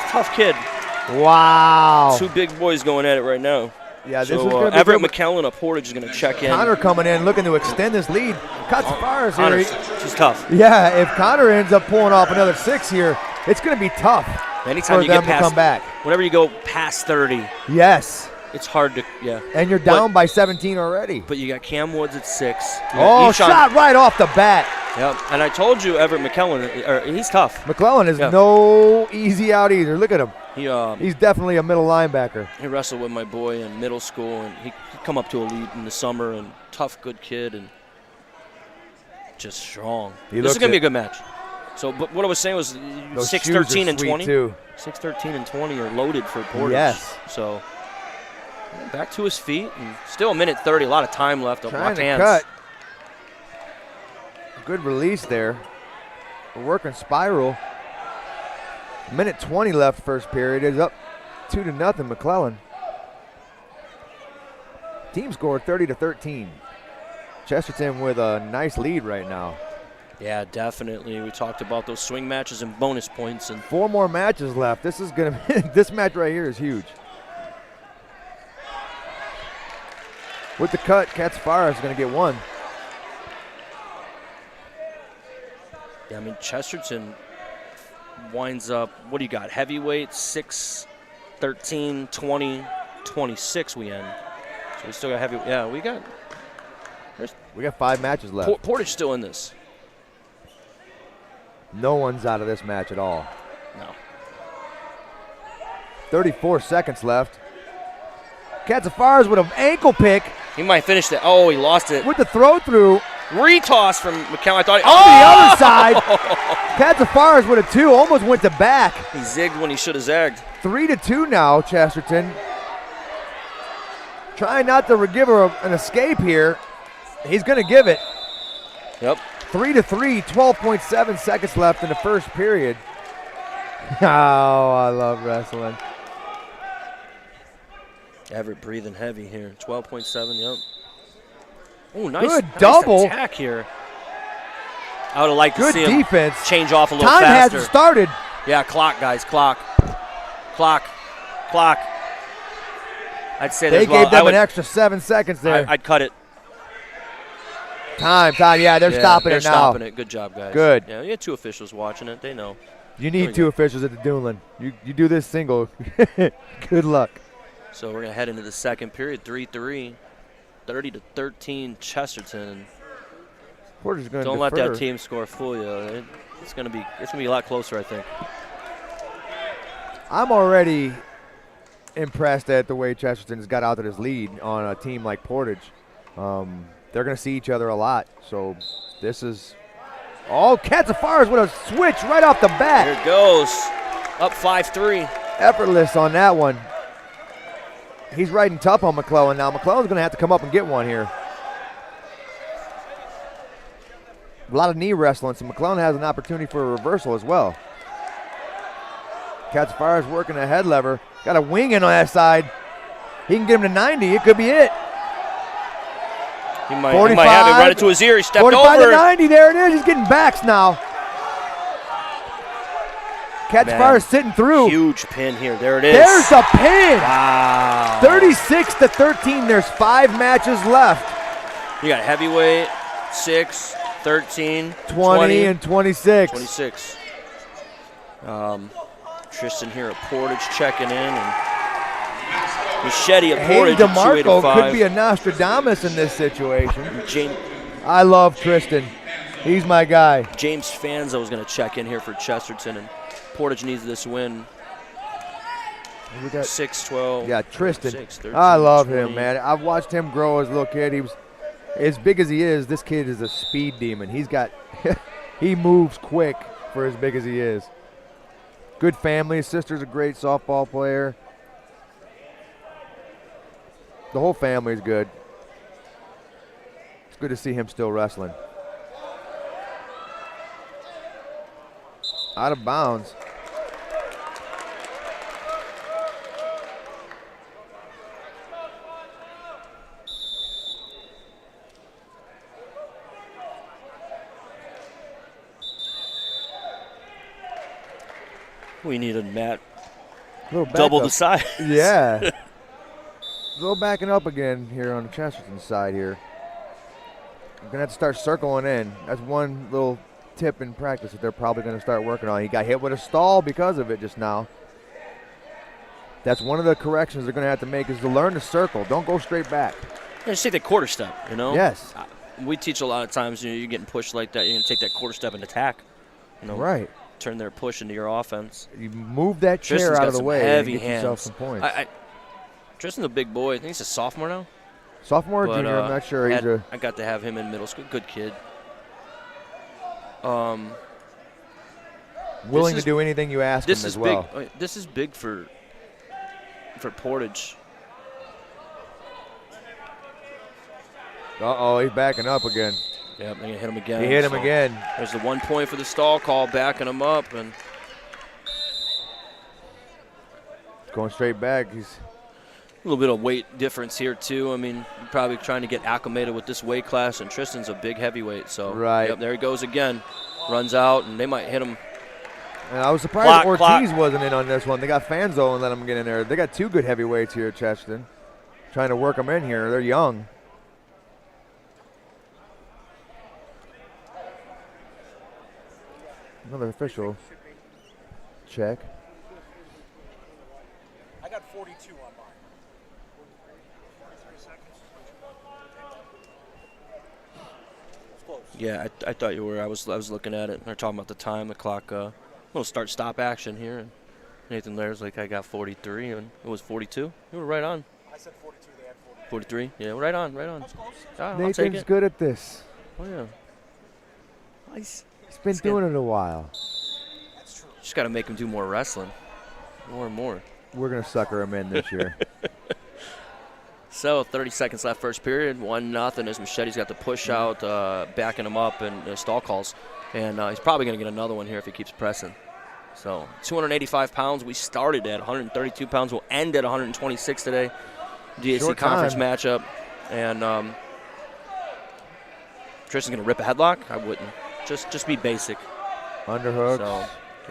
tough kid. Wow. 2 big boys going at it right now. Yeah, this so, is going to be Everett McKellen of Portage is going to check in. Connor coming in, looking to extend this lead. Cuts fires here. She's tough. Yeah, if Connor ends up pulling off another 6 here, it's going to be tough. Anytime for you them get past, to come back. Whenever you go past 30. Yes. It's hard to, yeah. And you're down by 17 already. But you got Cam Woods at 6. Oh, shot right off the bat. Yep, and I told you Everett McKellen, he's tough. McClellan is no easy out either. Look at him. He's definitely a middle linebacker. He wrestled with my boy in middle school, and he come up to elite in the summer, and tough, good kid, and just strong. This is going to be a good match. So, but what I was saying was 6-13 and 20. 6-13 and 20 are loaded for Portage. Yes. So back to his feet, and still a minute 30, a lot of time left. Trying to cut. Good release there. We're working spiral. Minute 20 left first period. It's up 2-0 McClellan. Team scored 30-13. Chesterton with a nice lead right now. Yeah, definitely. We talked about those swing matches and bonus points, and 4 more matches left. This is gonna be this match right here is huge. With the cut, Katzfara is going to get 1. Yeah, I mean, Chesterton winds up, what do you got? Heavyweight, 6, 13, 20, 26 we end. So we still got heavy. Yeah, we got 5 matches left. Portage still in this. No one's out of this match at all. No. 34 seconds left. Katzfara's with an ankle pick. He might finish that. Oh, he lost it. With the throw through. Retoss from McCallum. I thought. On the other side. Katzfara's with a 2. Almost went to back. He zigged when he should have zagged. 3-2 now, Chesterton. Trying not to give her an escape here. He's going to give it. Yep. 3-3. 12.7 seconds left in the first period. Oh, I love wrestling. Everett breathing heavy here. 12.7, yep. Oh, nice, good double attack here. I would have liked to see him change off a little faster. Time hasn't started. Yeah, clock, guys, clock. Clock. I'd say they gave them an extra 7 seconds there. I'd cut it. Time. Yeah, they're stopping it now. They're stopping it. Good job, guys. Good. Yeah, you had 2 officials watching it. They know. You need 2 officials at the Duneland. You do this single. Good luck. So we're going to head into the second period, 3-3, 30-13 Chesterton. Porter's going to Don't let that team score fool you. It's going to be a lot closer, I think. I'm already impressed at the way Chesterton's got out to this lead on a team like Portage. They're going to see each other a lot. So this is Katzfara's with a switch right off the bat. Here it goes. Up 5-3. Effortless on that one. He's riding tough on McClellan now. McClellan's going to have to come up and get one here. A lot of knee wrestling, so McClellan has an opportunity for a reversal as well. Katzfara's working a head lever. Got a wing in on that side. He can get him to 90. It could be it. He might have it run it to his ear. He stepped 45 over. 45 to 90. There it is. He's getting backs now. Katzfara's sitting through. Huge pin here. There it is. There's a pin. Wow. 36-13. There's 5 matches left. You got heavyweight, 6, 13, 20 and 26. 26. Tristan here at Portage checking in. And Machete of Portage at 285. Could be a Nostradamus in this situation. I love Tristan. He's my guy. James Fanzo is going to check in here for Chesterton, and Portage needs this win. 6-12. Yeah, Tristan. 6, I love him, man. I've watched him grow as a little kid. He was as big as he is. This kid is a speed demon. He's got he moves quick for as big as he is. Good family. His sister's a great softball player. The whole family's good. It's good to see him still wrestling. Out of bounds. We needed Matt double the size. Yeah. A little backing up again here on the Chesterton side here. I'm going to have to start circling in. That's one little tip in practice that they're probably going to start working on. He got hit with a stall because of it just now. That's one of the corrections they're going to have to make is to learn to circle. Don't go straight back. Yeah, just take that quarter step, you know? Yes. We teach a lot of times, you're getting pushed like that. You're going to take that quarter step and attack. You know, right. Turn their push into your offense. You move that chair Tristan's out of the way heavy and get hands. yourself some points. Tristan's a big boy. I think he's a sophomore now. Sophomore or junior, I'm not sure. I got to have him in middle school. Good kid. Willing to do anything you ask him as well. This is big for Portage. Uh-oh, he's backing up again. Yep, they're going to hit him again. He hit him again. There's the 1 point for the stall call, backing him up. And going straight back. He's a little bit of weight difference here, too. I mean, probably trying to get acclimated with this weight class, and Tristan's a big heavyweight. So, right. Yep, there he goes again. Runs out, and they might hit him. And I was surprised Ortiz wasn't in on this one. They got Fanzo and let him get in there. They got two good heavyweights here at Chesterton. Trying to work them in here. They're young. Another official check. I got 42 on mine. Yeah, I thought you were. I was looking at it. They're talking about the time, the clock. Little start-stop action here. And Nathan Lair's like, I got 43, and it was 42. You were right on. I said 42. They had 43. Yeah, right on, right on. That's close. Nathan's I'll take it. Good at this. Oh yeah. Nice. He's been doing it a while. That's true. Just got to make him do more wrestling, more and more. We're gonna sucker him in this year. So 30 seconds left first period, 1-0 as Machete's got the push out, backing him up and stall calls. And he's probably going to get another one here if he keeps pressing. So 285 pounds. We started at 132 pounds. We'll end at 126 today. DAC conference matchup. And Tristan's going to rip a headlock? I wouldn't. Just be basic. Underhook. So,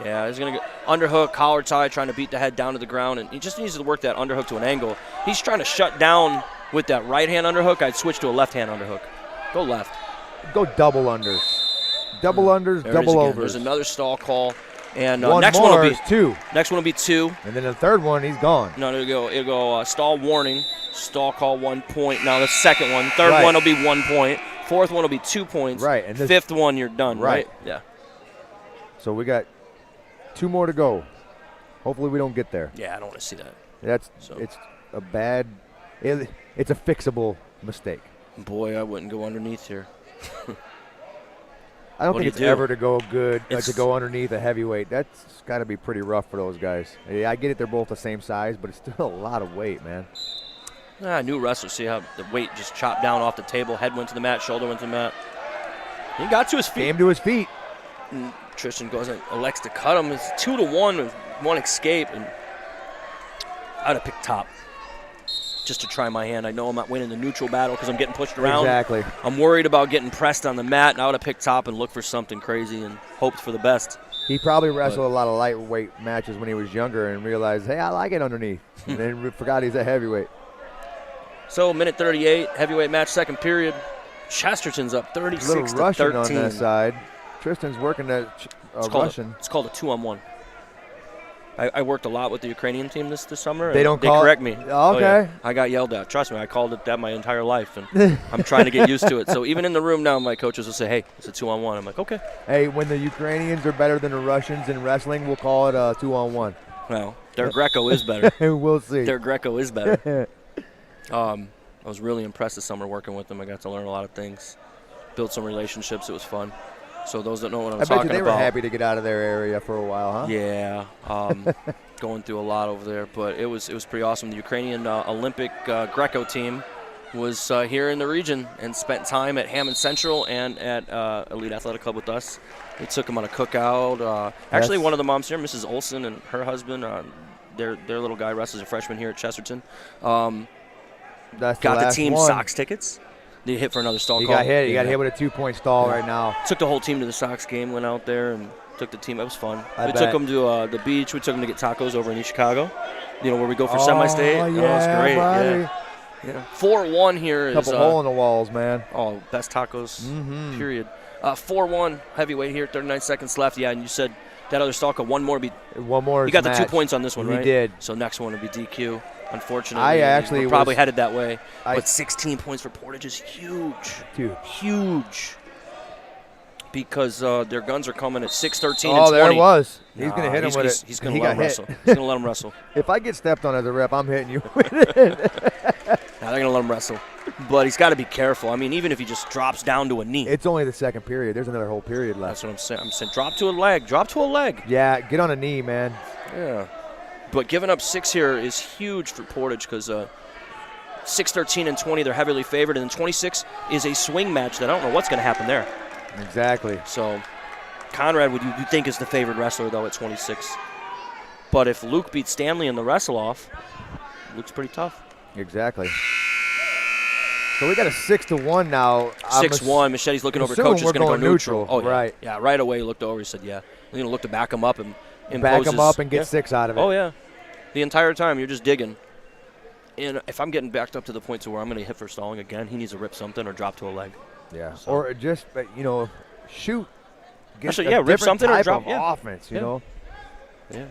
yeah, he's going to go underhook, collar tie, trying to beat the head down to the ground. And he just needs to work that underhook to an angle. He's trying to shut down with that right-hand underhook. I'd switch to a left-hand underhook. Go left. Go double unders. Double unders, double overs. There's another stall call. And one next more one will be two. Next one will be 2. And then the third one, he's gone. No, it'll go stall warning, stall call 1 point. Now the second one. Third one will be 1 point. Fourth one will be 2 points. Right. And fifth one, you're done, right? Yeah. So we got 2 more to go. Hopefully we don't get there. Yeah, I don't want to see that. It's a bad – it's a fixable mistake. Boy, I wouldn't go underneath here. I don't think it's ever to go good, to go underneath a heavyweight. That's got to be pretty rough for those guys. Yeah, I get it, they're both the same size, but it's still a lot of weight, man. New wrestler, see how the weight just chopped down off the table. Head went to the mat, shoulder went to the mat. He got to his feet. Came to his feet. And Tristan goes and elects to cut him. It's 2-1 with 1 escape. And I'd have picked top just to try my hand. I know I'm not winning the neutral battle because I'm getting pushed around. Exactly. I'm worried about getting pressed on the mat, and I would have picked top and looked for something crazy and hoped for the best. He probably wrestled a lot of lightweight matches when he was younger and realized, hey, I like it underneath. And then forgot he's a heavyweight. So, minute 38, heavyweight match, second period. Chesterton's up 36-13. A little rushing on that side. Tristan's working that Russian. It's called a 2-on-1. I worked a lot with the Ukrainian team this summer. They correct me. Oh, okay. Yeah. I got yelled at. Trust me, I called it that my entire life, and I'm trying to get used to it. So even in the room now, my coaches will say, "Hey, it's a 2-on-1." I'm like, "Okay." Hey, when the Ukrainians are better than the Russians in wrestling, we'll call it a 2-on-1. Well, their Greco is better. We'll see. Their Greco is better. I was really impressed this summer working with them. I got to learn a lot of things, build some relationships. It was fun. So those that know what I'm talking about. I bet you they were happy to get out of their area for a while, huh? Yeah, going through a lot over there, but it was pretty awesome. The Ukrainian Olympic Greco team was here in the region and spent time at Hammond Central and at Elite Athletic Club with us. We took them on a cookout. Actually, one of the moms here, Mrs. Olson, and her husband, their little guy, Russ, is a freshman here at Chesterton. Got the team Sox tickets. They hit for another stall call. Got hit. He got hit with a 2-point stall right now. Took the whole team to the Sox game, went out there and took the team. It was fun. We took them to the beach. We took them to get tacos over in East Chicago, where we go for semi-state. Yeah, it was great. buddy. Yeah. 4-1 here is couple hole in the walls, man. Oh, best tacos, period. 4-1 heavyweight here, 39 seconds left. Yeah, and you said that other stall call, one more. You got the 2 points on this one, right? We did. So next one will be DQ. Unfortunately, I actually we're probably headed that way. But 16 points for Portage is huge. Huge. Because their guns are coming at 6-13 and 20. Oh, there it was. He's going to hit him with it. He's going to let him wrestle. He's going to let him wrestle. If I get stepped on as a rep, I'm hitting you with it. Now they're going to let him wrestle. But he's got to be careful. I mean, even if he just drops down to a knee. It's only the second period. There's another whole period left. That's what I'm saying. I'm saying drop to a leg. Drop to a leg. Yeah, get on a knee, man. Yeah. But giving up 6 here is huge for Portage because 6-13 and 20, they're heavily favored. And then 26 is a swing match that I don't know what's going to happen there. Exactly. So Conrad, would you think is the favored wrestler, though, at 26. But if Luke beats Stanley in the wrestle-off, Luke's pretty tough. Exactly. So we got a 6-1 now. 6-1. Machete's looking over. Coach is going to go neutral. Oh, yeah. Right. Yeah, right away he looked over. He said, yeah. He's going to look to back him up and back him up and get 6 out of it. Oh, yeah. The entire time you're just digging. And if I'm getting backed up to the point to where I'm going to hit for stalling again, he needs to rip something or drop to a leg. Yeah. So. Or just, shoot. Get rip something or drop. Offense, you know. Yeah.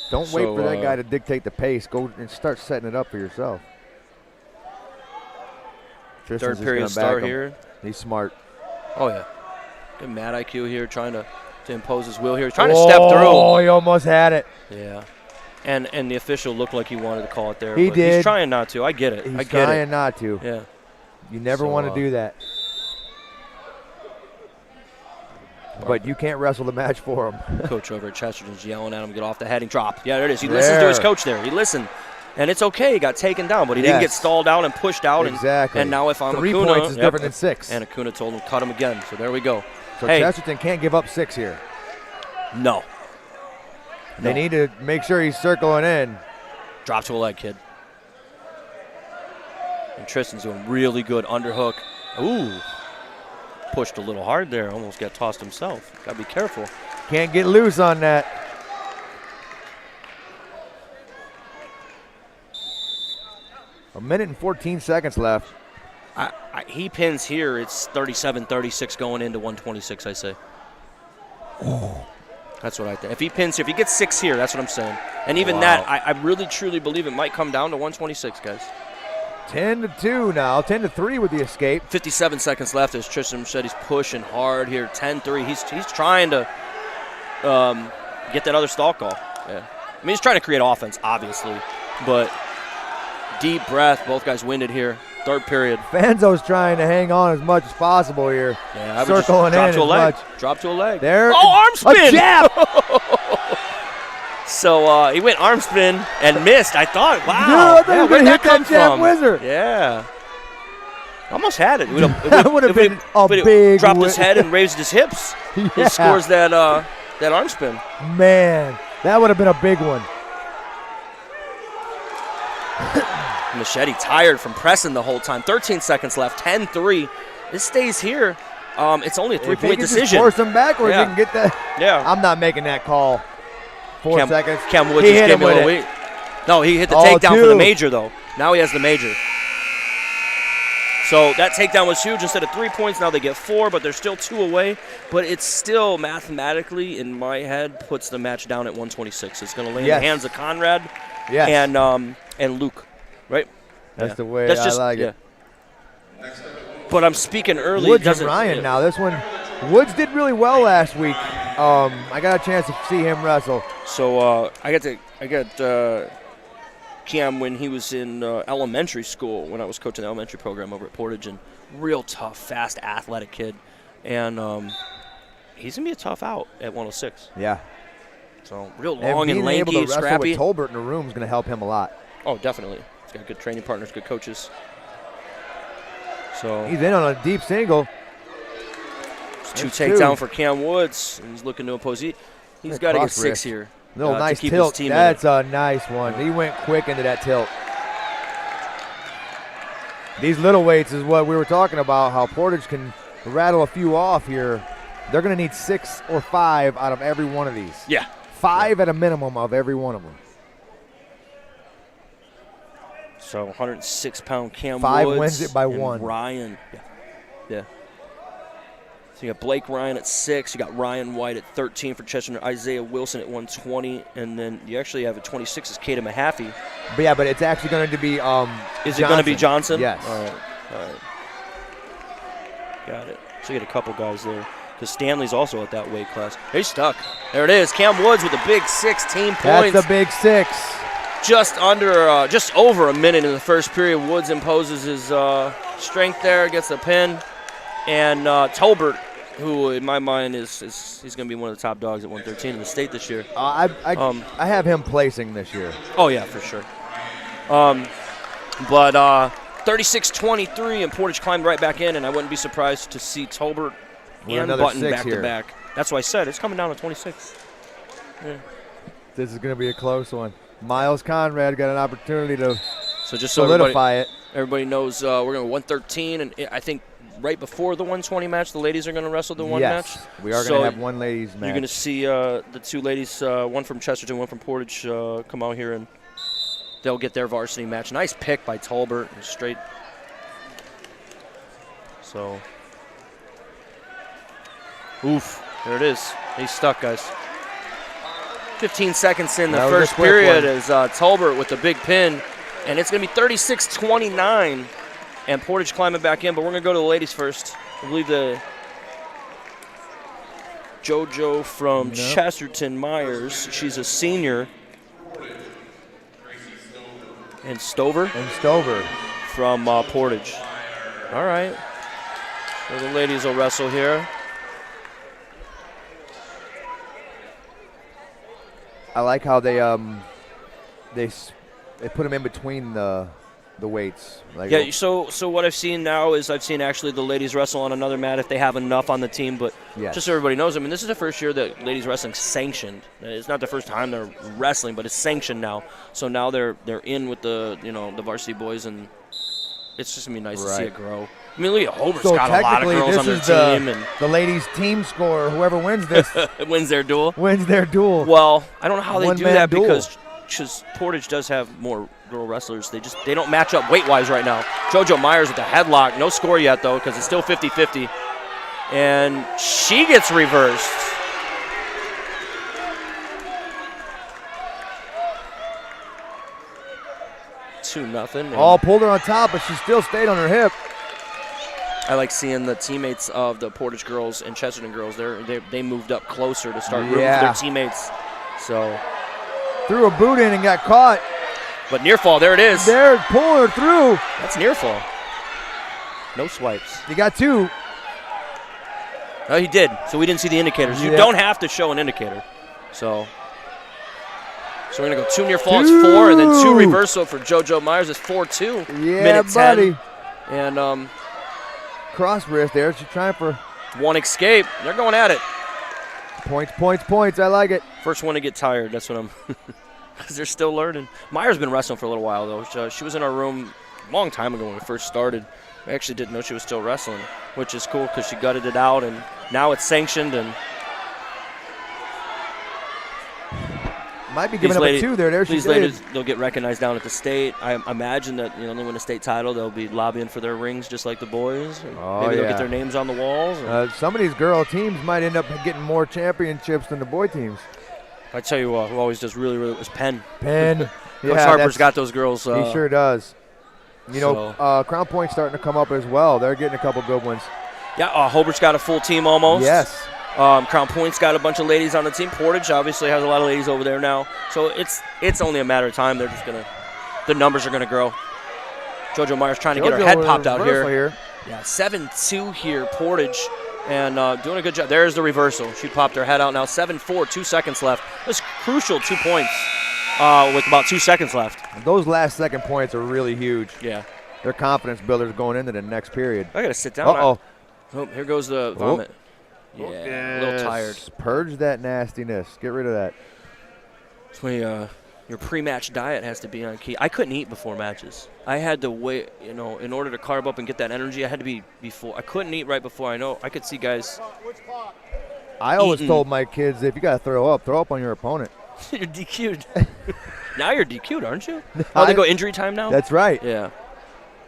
Don't wait for that guy to dictate the pace. Go and start setting it up for yourself. Third period start here. He's smart. Oh, yeah. Good mad IQ here, trying to impose his will here. He's trying to step through. Oh, he almost had it. Yeah. And the official looked like he wanted to call it there. He did. He's trying not to. I get it. He's trying not to. Yeah. You never want to do that. But you can't wrestle the match for him. Coach over at Chesterton's yelling at him, get off the heading drop. Yeah, there it is. He listens to his coach there. He listened. And it's okay. He got taken down, but he didn't get stalled out and pushed out. Exactly. And now if I'm 3 Acuna, points is different than 6. And Acuna told him, cut him again. So there we go. So Chesterton can't give up 6 here. No. They need to make sure he's circling in. Drop to a leg, kid. And Tristan's doing really good underhook. Ooh. Pushed a little hard there. Almost got tossed himself. Got to be careful. Can't get loose on that. A minute and 14 seconds left. He pins here. It's 37-36 going into 126, I say. Oh. That's what I think. If he pins here, if he gets 6 here, that's what I'm saying. And even that, I really, truly believe it might come down to 126, guys. 10-2 now. 10-3 with the escape. 57 seconds left as Tristan said he's pushing hard here. 10-3. He's trying to get that other stall call. Yeah. I mean, he's trying to create offense, obviously. But deep breath. Both guys winded here. Third period. Fanzo's trying to hang on as much as possible here. Yeah, I would circling just drop in to a leg. much. Drop to a leg. There. Oh, arm spin! A jab! So he went arm spin and missed. I thought, wow. Yeah, I thought you were going to hit that jab wizard. Yeah. Almost had it. That would have been a big dropped his head and raised his hips. Yeah. He scores that arm spin. Man, that would have been a big one. Machete tired from pressing the whole time. 13 seconds left. 10-3. This stays here. It's only a 3-point decision. Just force him backwards. You can get that. Yeah. I'm not making that call. 4 seconds. Cam Woods just gave me a little weight. No, he hit the takedown for the major, though. Now he has the major. So that takedown was huge. Instead of 3 points, now they get 4, but they're still 2 away. But it's still mathematically, in my head, puts the match down at 126. It's going to lay in the hands of Conrad and Luke, right? That's the way I like it. But I'm speaking early. Woods and Ryan now. This one, Woods did really well last week. I got a chance to see him wrestle. So I got Cam when he was in elementary school, when I was coaching the elementary program over at Portage, and real tough, fast, athletic kid. And he's going to be a tough out at 106. Yeah. So real long and lanky, able to wrestle scrappy. with Tolbert in the room is going to help him a lot. Oh, definitely. He's got good training partners, good coaches. So he's in on a deep single. Two takedown for Cam Woods. And he's looking to oppose. He's got to get 6 here. Little nice tilt. That's a nice one. He went quick into that tilt. These little weights is what we were talking about, how Portage can rattle a few off here. They're going to need 6 or 5 out of every one of these. Yeah. 5 at a minimum of every one of them. So 106-pound Cam 5 Woods wins it by and 1. Ryan. Yeah. So you got Blake Ryan at 6. You got Ryan White at 13 for Chesterton. Isaiah Wilson at 120. And then you actually have at 26 is Kata Mahaffey. But yeah, but it's actually going to be Is it going to be Johnson? Yes. All right. Got it. So you get a couple guys there. Because Stanley's also at that weight class. He's stuck. There it is. Cam Woods with a big 16 points. That's a big 6. Just over a minute in the first period. Woods imposes his strength there, gets the pin. And Tolbert, who in my mind he's going to be one of the top dogs at 113 in the state this year. I have him placing this year. Oh, yeah, for sure. But 36-23, and Portage climbed right back in, and I wouldn't be surprised to see Tolbert and Button back-to-back. That's why I said it's coming down to 26. Yeah. This is going to be a close one. Miles Conrad got an opportunity to just solidify it. Everybody knows we're going to 113, and I think right before the 120 match, the ladies are going to wrestle the match. We are going to have one ladies match. You're going to see the 2 ladies, one from Chesterton, one from Portage, come out here, and they'll get their varsity match. Nice pick by Tolbert, straight. So, oof, there it is. He's stuck, guys. 15 seconds in the first period is Tolbert with the big pin, and it's going to be 36-29, and Portage climbing back in, but we're going to go to the ladies first. I believe the JoJo from Chesterton Myers, she's a senior, and Stover from Portage. All right, so the ladies will wrestle here. I like how they put them in between the weights. Yeah. So what I've seen now is I've seen actually the ladies wrestle on another mat if they have enough on the team. But just so everybody knows, I mean, this is the first year that ladies wrestling's sanctioned. It's not the first time they're wrestling, but it's sanctioned now. So now they're in with the the varsity boys, and it's just gonna be nice to see it grow. I mean, look at Hobart's got a lot of girls on their team, and the ladies' team score. Whoever wins this wins their duel. Well, I don't know how they do that because Portage does have more girl wrestlers. They don't match up weight-wise right now. JoJo Myers with the headlock. No score yet, though, because it's still 50-50. And she gets reversed. Two nothing. All pulled her on top, but she still stayed on her hip. I like seeing the teammates of the Portage girls and Chesterton girls. They moved up closer to start rooting for their teammates. So threw a boot in and got caught. But near fall, there it is. They're pulling her through. That's near fall. No swipes. You got 2. Oh, he did. So we didn't see the indicators. You don't have to show an indicator. So we're going to go 2 near fall. It's 4, and then 2 reversal for JoJo Myers. It's 4-2. Yeah, minute 10. buddy. And cross wrist there. She's trying for 1 escape. They're going at it. Points. I like it. First one to get tired. That's what I'm – because they're still learning. Myers been wrestling for a little while, though. She was in our room a long time ago when we first started. I actually didn't know she was still wrestling, which is cool because she gutted it out, and now it's sanctioned. And Might be giving up a 2 there. There she These did. ladies, they'll get recognized down at the state. I imagine that they win a state title, they'll be lobbying for their rings just like the boys. Maybe they'll get their names on the walls. Some of these girl teams might end up getting more championships than the boy teams. I tell you what, who always does really, really is Penn. Penn. Coach Harper's got those girls. He sure does. Crown Point's starting to come up as well. They're getting a couple good ones. Yeah, Hobart's got a full team almost. Yes. Crown Point's got a bunch of ladies on the team. Portage obviously has a lot of ladies over there now. So it's only a matter of time. The numbers are gonna grow. JoJo Myers trying to get her head popped out here. Yeah, 7-2 here, Portage, and doing a good job. There's the reversal. She popped her head out now. 7-4, 2 seconds left. This crucial 2 points with about 2 seconds left. Those last second points are really huge. Yeah. They're confidence builders going into the next period. I gotta sit down. Oh, here goes the vomit. Yeah, a little tired. Purge that nastiness. Get rid of that. That's when your pre-match diet has to be on key. I couldn't eat before matches. I had to wait, in order to carb up and get that energy, I had to be before. I couldn't eat right before. I could see guys. I always told my kids, if you got to throw up on your opponent. You're DQ'd. Now you're DQ'd, aren't you? Oh, they go injury time now? That's right. Yeah.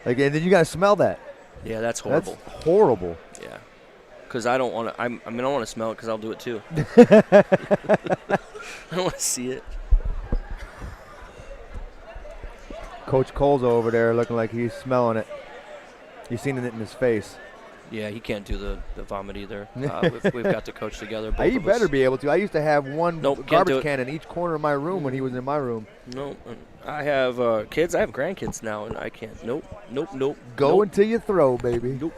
And then you got to smell that. Yeah, that's horrible. That's horrible. Yeah. Because I don't want to. I don't want to smell it because I'll do it too. I don't want to see it. Coach Cole's over there looking like he's smelling it. You've seen it in his face. Yeah, he can't do the vomit either. We've got the coach together. He better be able to. I used to have one garbage can in each corner of my room when he was in my room. No, I have kids. I have grandkids now, and I can't. Nope. Go until you throw, baby. Nope.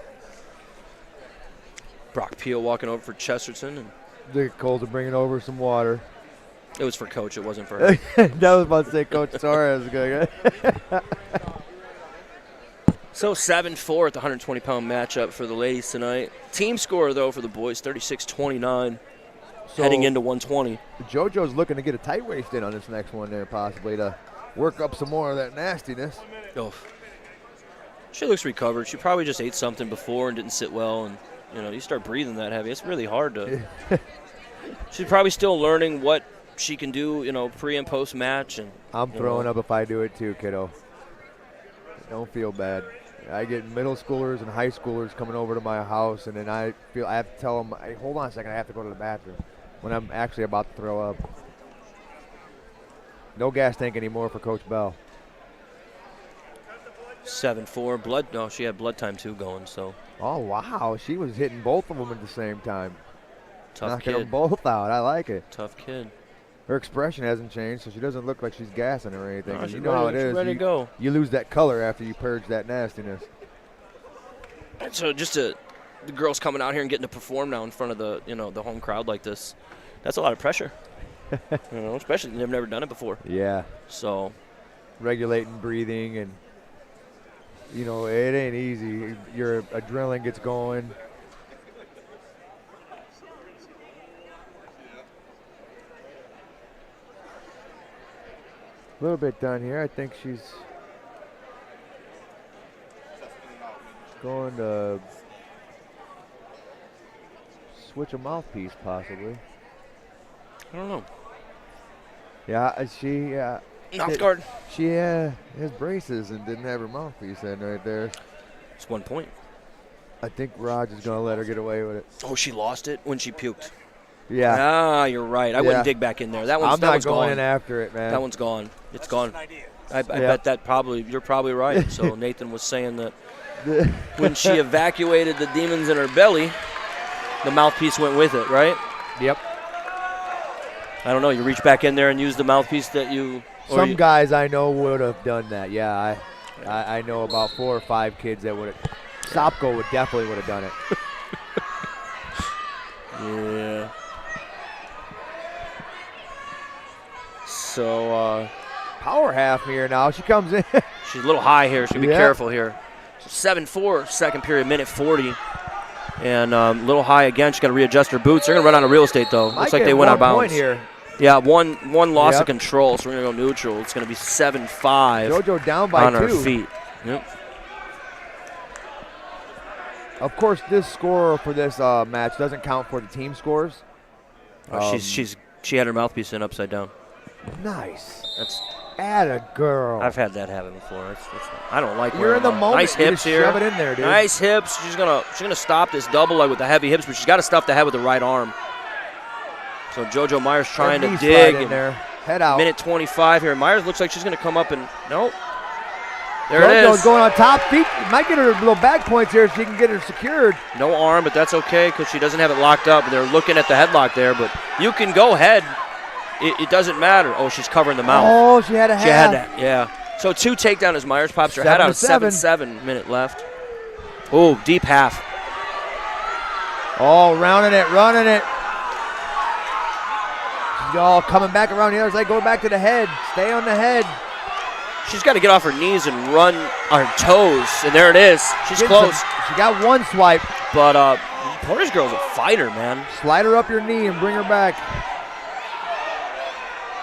Brock Peel walking over for Chesterton. And the Coles are bringing over some water. It was for Coach. It wasn't for her. That was about to say Coach Torres. So 7-4 at the 120-pound matchup for the ladies tonight. Team score, though, for the boys, 36-29, heading into 120. JoJo's looking to get a tight waist in on this next one there, possibly, to work up some more of that nastiness. Oh. She looks recovered. She probably just ate something before and didn't sit well. And, you start breathing that heavy. It's really hard to. She's probably still learning what she can do, pre- and post-match. And I'm throwing up if I do it too, kiddo. Don't feel bad. I get middle schoolers and high schoolers coming over to my house, and then I have to tell them, hey, hold on a second, I have to go to the bathroom when I'm actually about to throw up. No gas tank anymore for Coach Bell. 7-4. Blood. No, she had blood time, too, going. So. Oh, wow. She was hitting both of them at the same time. Tough knocking kid. them both out. I like it. Tough kid. Her expression hasn't changed, so she doesn't look like she's gassing or anything. No, you know how it is. Ready to go. You lose that color after you purge that nastiness. So the girls coming out here and getting to perform now in front of the the home crowd like this, that's a lot of pressure. Especially they've never done it before. Yeah. So regulating breathing and it ain't easy. Your adrenaline gets going. A little bit done here. I think she's going to switch a mouthpiece, possibly. I don't know. Yeah, she. Mouth guard. She has braces and didn't have her mouthpiece in right there. It's 1 point. I think Raj is going to let her get away with it. Oh, she lost it when she puked. Yeah. Ah, you're right. I wouldn't dig back in there. That one's I'm not going gone. in after it, man. That one's gone. It's gone. I That's bet that you're probably right. So Nathan was saying that when she evacuated the demons in her belly, the mouthpiece went with it, right? Yep. I don't know. You reach back in there and use the mouthpiece that you. Some guys I know would have done that. Yeah, I know about 4 or 5 kids that would have. Sopko definitely would have done it. Yeah. So power half here now. She comes in. She's a little high here. She'll be careful here. 7-4, second period, minute 40. And a little high again. She's got to readjust her boots. They're going to run out of real estate, though. Looks like they went out of bounds. Here. Yeah, one loss of control, so we're going to go neutral. It's going to be 7-5. JoJo down by 2. On her feet. Yep. Of course, this score for this match doesn't count for the team scores. She had her mouthpiece in upside down. Nice. That's Atta girl. I've had that happen before. I don't like. You're in the moment. Nice hips here. Shove it in there, dude. Nice hips. She's gonna stop this double leg with the heavy hips, but she's got to stuff the head with the right arm. So JoJo Myers trying to dig in there. Head out. Minute 25 here. Myers looks like she's gonna come up and nope. There JoJo's it is. going on top feet. Might get her little back points here so she can get her secured. No arm, but that's okay because she doesn't have it locked up. They're looking at the headlock there, but you can go head. It doesn't matter. Oh, she's covering the mouth. Oh, she had a half. She had that, yeah. So 2 takedown as Myers pops her head out. 7-7 minute left. Oh, deep half. Oh, rounding it, running it. She's all coming back around the other side, going back to the head. Stay on the head. She's got to get off her knees and run on her toes, and there it is. She's close. She got one swipe. But Portage girl's a fighter, man. Slide her up your knee and bring her back.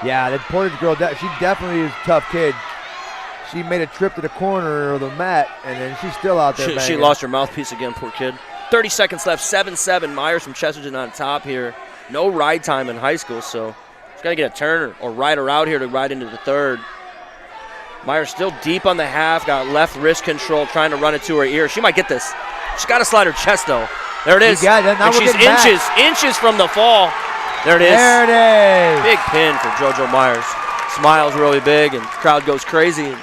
Yeah, that Portage girl, she definitely is a tough kid. She made a trip to the corner of the mat, and then she's still out there. She lost her mouthpiece again, poor kid. 30 seconds left, 7-7. Myers from Chesterton on top here. No ride time in high school, so she's got to get a turn or ride her out here to ride into the third. Myers still deep on the half, got left wrist control, trying to run it to her ear. She might get this. She's got to slide her chest, though. There it is. And she's inches from the fall. There it is. There it is. Big pin for JoJo Myers. Smiles really big, and the crowd goes crazy.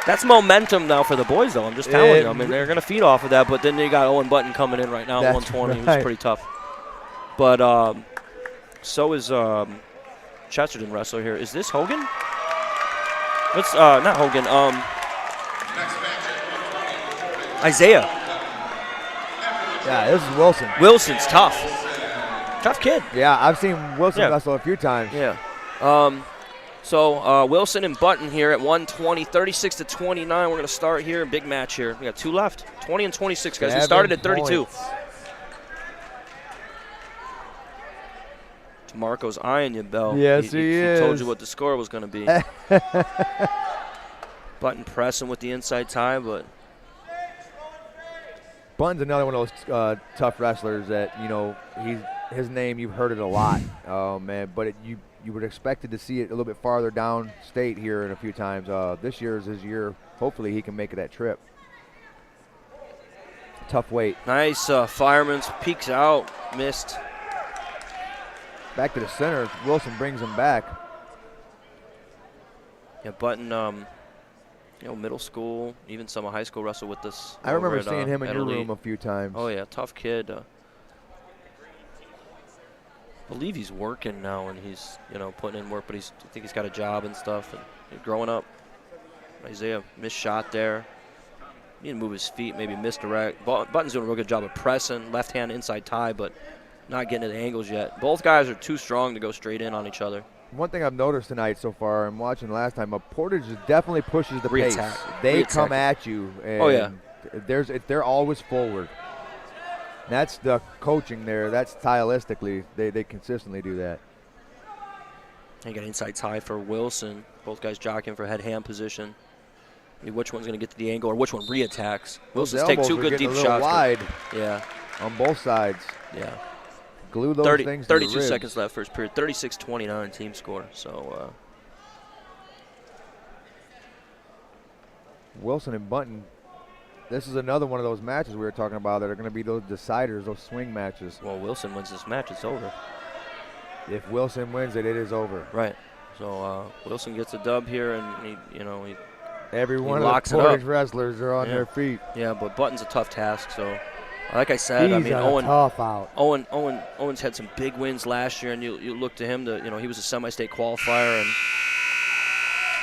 That's momentum now for the boys, though. I'm just telling you. I mean, they're going to feed off of that, but then you got Owen Button coming in right now at 120. Right. It's pretty tough. But so is Chesterton wrestler here. Is this Hogan? What's not Hogan? Isaiah. Yeah, this is Wilson. Wilson's tough. Tough kid. Yeah, I've seen Wilson wrestle a few times. Yeah. So Wilson and Button here at 120, 36-29. We're going to start here. Big match here. We got 2 left. 20 and 26, guys. We started at 32. Marco's eyeing you, Bell. Yes, he is. He told you what the score was going to be. Button pressing with the inside tie, but Button's another one of those tough wrestlers that, you know, his name, you've heard it a lot. Oh, man, but you would expect to see it a little bit farther down state here in a few times. This year is his year. Hopefully he can make that trip. Tough weight. Nice fireman's peeks out. Missed. Back to the center. Wilson brings him back. Yeah, Button, middle school, even some high school wrestle with this. I remember seeing him in your room a few times. Oh, yeah, tough kid. I believe he's working now and he's, putting in work, but I think he's got a job and stuff. And growing up, Isaiah, missed shot there. He didn't move his feet, maybe misdirect. Button's doing a real good job of pressing, left hand inside tie, but not getting to the angles yet. Both guys are too strong to go straight in on each other. One thing I've noticed tonight so far, I'm watching last time, Portage definitely pushes the pace. They come at you. And they're always forward. That's the coaching there. That's stylistically. They consistently do that. You got inside tie for Wilson. Both guys jockeying for head-hand position. I mean, which one's going to get to the angle or which one reattacks? Wilson's take 2 good deep shots. Wide. Yeah. On both sides. Yeah. Glue those things 32 seconds left first period. 36-29 team score. So Wilson and Button, this is another one of those matches we were talking about that are going to be those deciders, those swing matches. Well, Wilson wins this match, it's over. If Wilson wins it, it is over. Right. So Wilson gets a dub here, and every one of the Portage wrestlers are on their feet. Yeah, but Button's a tough task. So, like I said, Owen's had some big wins last year, and you look to him to he was a semi-state qualifier, and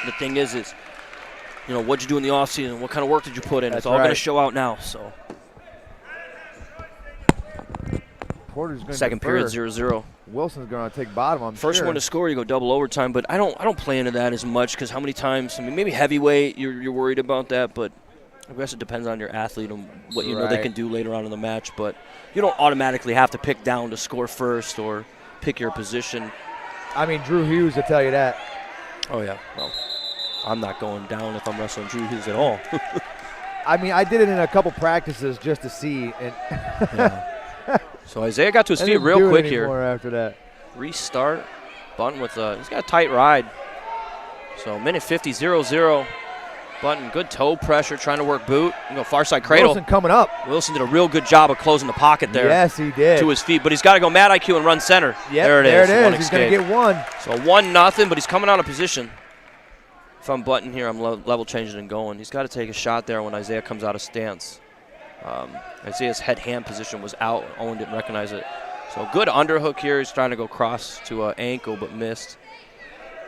the thing is what'd you do in the offseason? What kind of work did you put in? It's all going to show out now. So, second period 0-0. Wilson's going to take bottom. I'm First sure. one to score, you go double overtime, but I don't play into that as much because how many times? I mean, maybe heavyweight, you're worried about that, but I guess it depends on your athlete and what you know they can do later on in the match. But you don't automatically have to pick down to score first or pick your position. I mean, Drew Hughes will tell you that. Oh yeah, well, I'm not going down if I'm wrestling Drew Hughes at all. I mean, I did it in a couple practices just to see. And yeah. So Isaiah got to his feet real quick here. After that, Restart. Button with he's got a tight ride. So minute 50, 0-0. Button, good toe pressure, trying to work boot. Far side cradle. Wilson coming up. Wilson did a real good job of closing the pocket there. Yes, he did. To his feet, but he's got to go mad IQ and run center. Yep, there it is. He's going to get one. So 1-0, but he's coming out of position. If I'm Button here, I'm level changing and going. He's got to take a shot there when Isaiah comes out of stance. Isaiah's head-hand position was out. Owen didn't recognize it. So good underhook here. He's trying to go cross to ankle, but missed.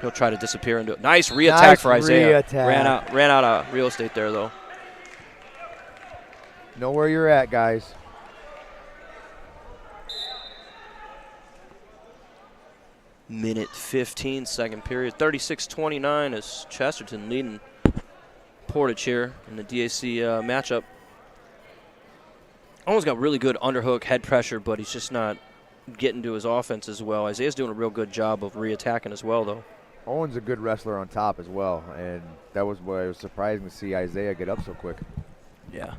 He'll try to disappear into it. Nice re-attack for Isaiah. Ran out of real estate there, though. Know where you're at, guys. Minute 15, second period. 36-29 is Chesterton leading Portage here in the DAC matchup. Owen's got really good underhook, head pressure, but he's just not getting to his offense as well. Isaiah's doing a real good job of re-attacking as well, though. Owen's a good wrestler on top as well, and that was what it was surprising to see Isaiah get up so quick. Yeah.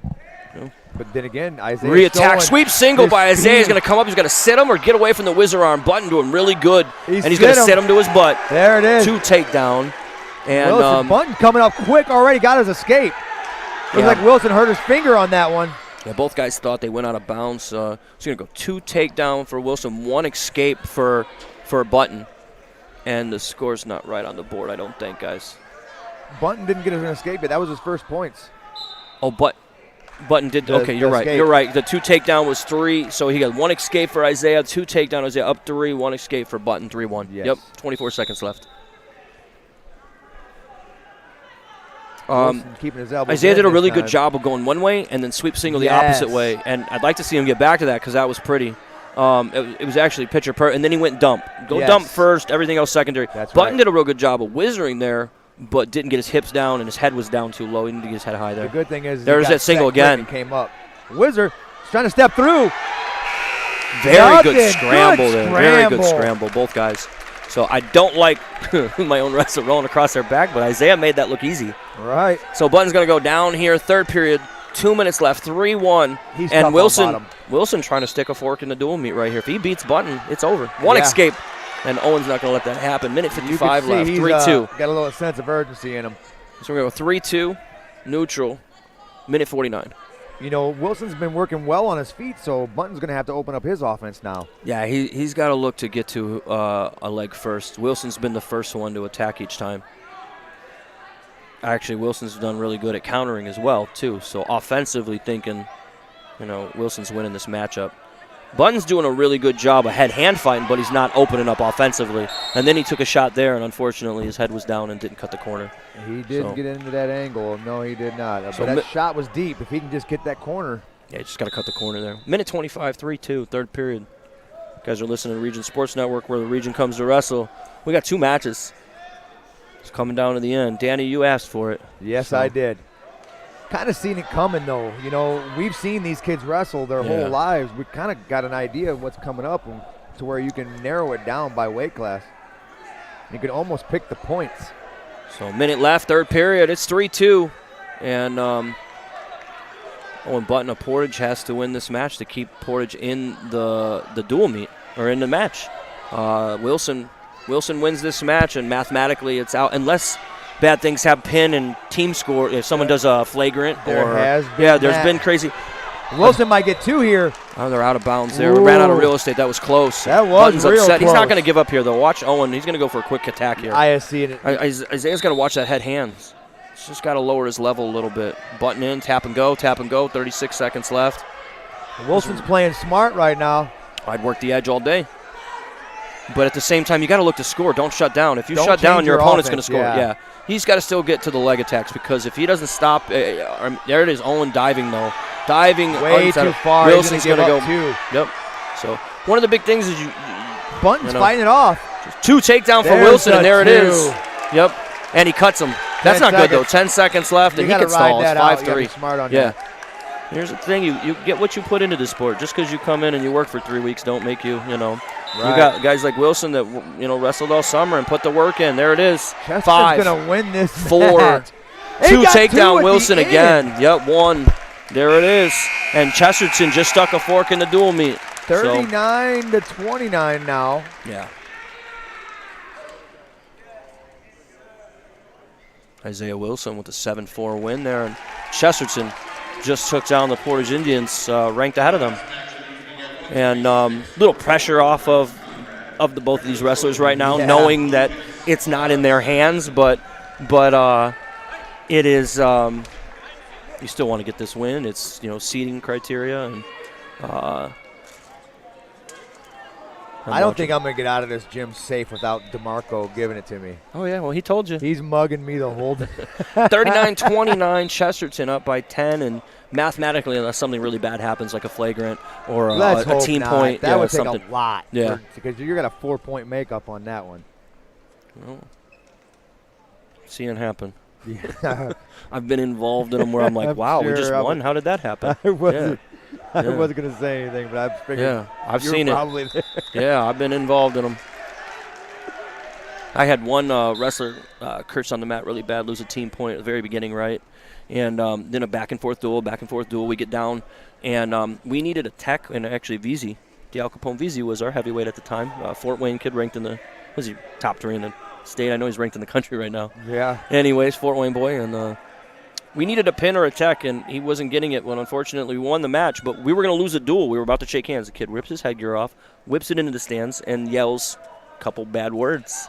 But then again, Isaiah re-attack, sweep single by Isaiah. He's going to come up. He's got to sit him or get away from the whizzer arm. Button doing really good, and he's going to sit him to his butt. There it is. 2 takedown. And Wilson, Button coming up quick already, got his escape. Looks like Wilson hurt his finger on that one. Yeah, both guys thought they went out of bounds. So he's going to go 2 takedown for Wilson, 1 escape for Button. And the score's not right on the board, I don't think, guys. Button didn't get an escape, but that was his first points. Oh, Button did. Okay, you're right. You're right. The 2 takedown was 3, so he got 1 escape for Isaiah, 2 takedown. Isaiah up 3, 1 escape for Button, 3-1. Yes. Yep, 24 seconds left. Keeping his elbows Isaiah did a really good job of going one way and then sweep single the opposite way, and I'd like to see him get back to that because that was pretty. It was actually pitcher and then he went dump. Dump first, everything else secondary. Button did a real good job of whizzering there, but didn't get his hips down and his head was down too low. He didn't get his head high there. The good thing is there's that single again. Came up. Whizzer trying to step through. Very good scramble there. Very good scramble, both guys. So I don't like my own wrestler rolling across their back, but Isaiah made that look easy. Right. So Button's going to go down here, third period, 2 minutes left, 3-1. And Wilson trying to stick a fork in the dual meet right here. If he beats Button, it's over. 1 escape, and Owen's not going to let that happen. Minute 55 left, 3-2. Got a little sense of urgency in him. So we're going to go 3-2, neutral, minute 49. Wilson's been working well on his feet, so Button's going to have to open up his offense now. Yeah, he's got to look to get to a leg first. Wilson's been the first one to attack each time. Actually, Wilson's done really good at countering as well, too. So offensively thinking, Wilson's winning this matchup. Button's doing a really good job of head-hand fighting, but he's not opening up offensively. And then he took a shot there, and unfortunately his head was down and didn't cut the corner. He didn't get into that angle. No, he did not. But that shot was deep. If he can just get that corner. Yeah, just got to cut the corner there. Minute 25, 3-2, third period. You guys are listening to Region Sports Network, where the region comes to wrestle. We got 2 matches. It's coming down to the end. Danny, you asked for it. Yes, I did. Kind of seen it coming, though. We've seen these kids wrestle their whole lives. We kind of got an idea of what's coming up to where you can narrow it down by weight class. You can almost pick the points. So a minute left, third period. It's 3-2. And Owen Button of Portage has to win this match to keep Portage in the dual meet, or in the match. Wilson wins this match, and mathematically it's out unless bad things happen and team score. If someone does a flagrant, there's been crazy. Wilson might get 2 here. Oh, they're out of bounds there. Ran out of real estate. That was close. That was Button's real upset. close. He's not going to give up here, though. Watch Owen. He's going to go for a quick attack here. I see it. Isaiah's got to watch that head hands. He's just got to lower his level a little bit. Button in, tap and go, 36 seconds left. Wilson's playing smart right now. I'd work the edge all day. But at the same time, you got to look to score. Don't shut down. If you shut down, your opponent's going to score. Yeah. He's got to still get to the leg attacks, because if he doesn't stop, there it is. Owen diving, though. Diving way too far. Wilson's going to go. 2. Yep. So one of the big things is Button's fighting it off. 2 takedown for Wilson, and there it is. Yep. And he cuts him. That's not good, though. 10 seconds left, and he can stall. It's 5-3. Smart on that. Here's the thing. You get what you put into the sport. Just because you come in and you work for 3 weeks don't make you, Right. You got guys like Wilson that, wrestled all summer and put the work in. There it is. Chesterton's 5, going to win this 4, match. 2 takedown Wilson again. Yep, 1. There it is. And Chesterton just stuck a fork in the dual meet. 39-29 now. Yeah. Isaiah Wilson with a 7-4 win there. And Chesterton just took down the Portage Indians, ranked ahead of them. And little pressure off of both of these wrestlers right now, knowing that it's not in their hands, but it is. You still want to get this win. It's seeding criteria, and I don't think I'm going to get out of this gym safe without DeMarco giving it to me. Oh, yeah, well, he told you. He's mugging me the whole day. 39-29, Chesterton up by 10, and mathematically, unless something really bad happens, like a flagrant or a team point. That would something. take a lot. Yeah. Because you're going to 4-point makeup on that one. Well, seeing it happen. Yeah. I've been involved in them where I'm like, wow, we just won. How did that happen? I wasn't going to say anything, but I figured I've seen it. There. Yeah, I've been involved in them. I had one wrestler curse on the mat really bad, lose a team point at the very beginning, right? And then a back-and-forth duel. We get down, and we needed a tech, and actually Veazey, Al Capone Veazey was our heavyweight at the time. Fort Wayne kid ranked in the, was he top 3 in the state? I know he's ranked in the country right now. Yeah. Anyways, Fort Wayne boy, and we needed a pin or a tech, and he wasn't getting it. Well, unfortunately, we won the match, but we were going to lose a duel. We were about to shake hands. The kid rips his headgear off, whips it into the stands, and yells a couple bad words.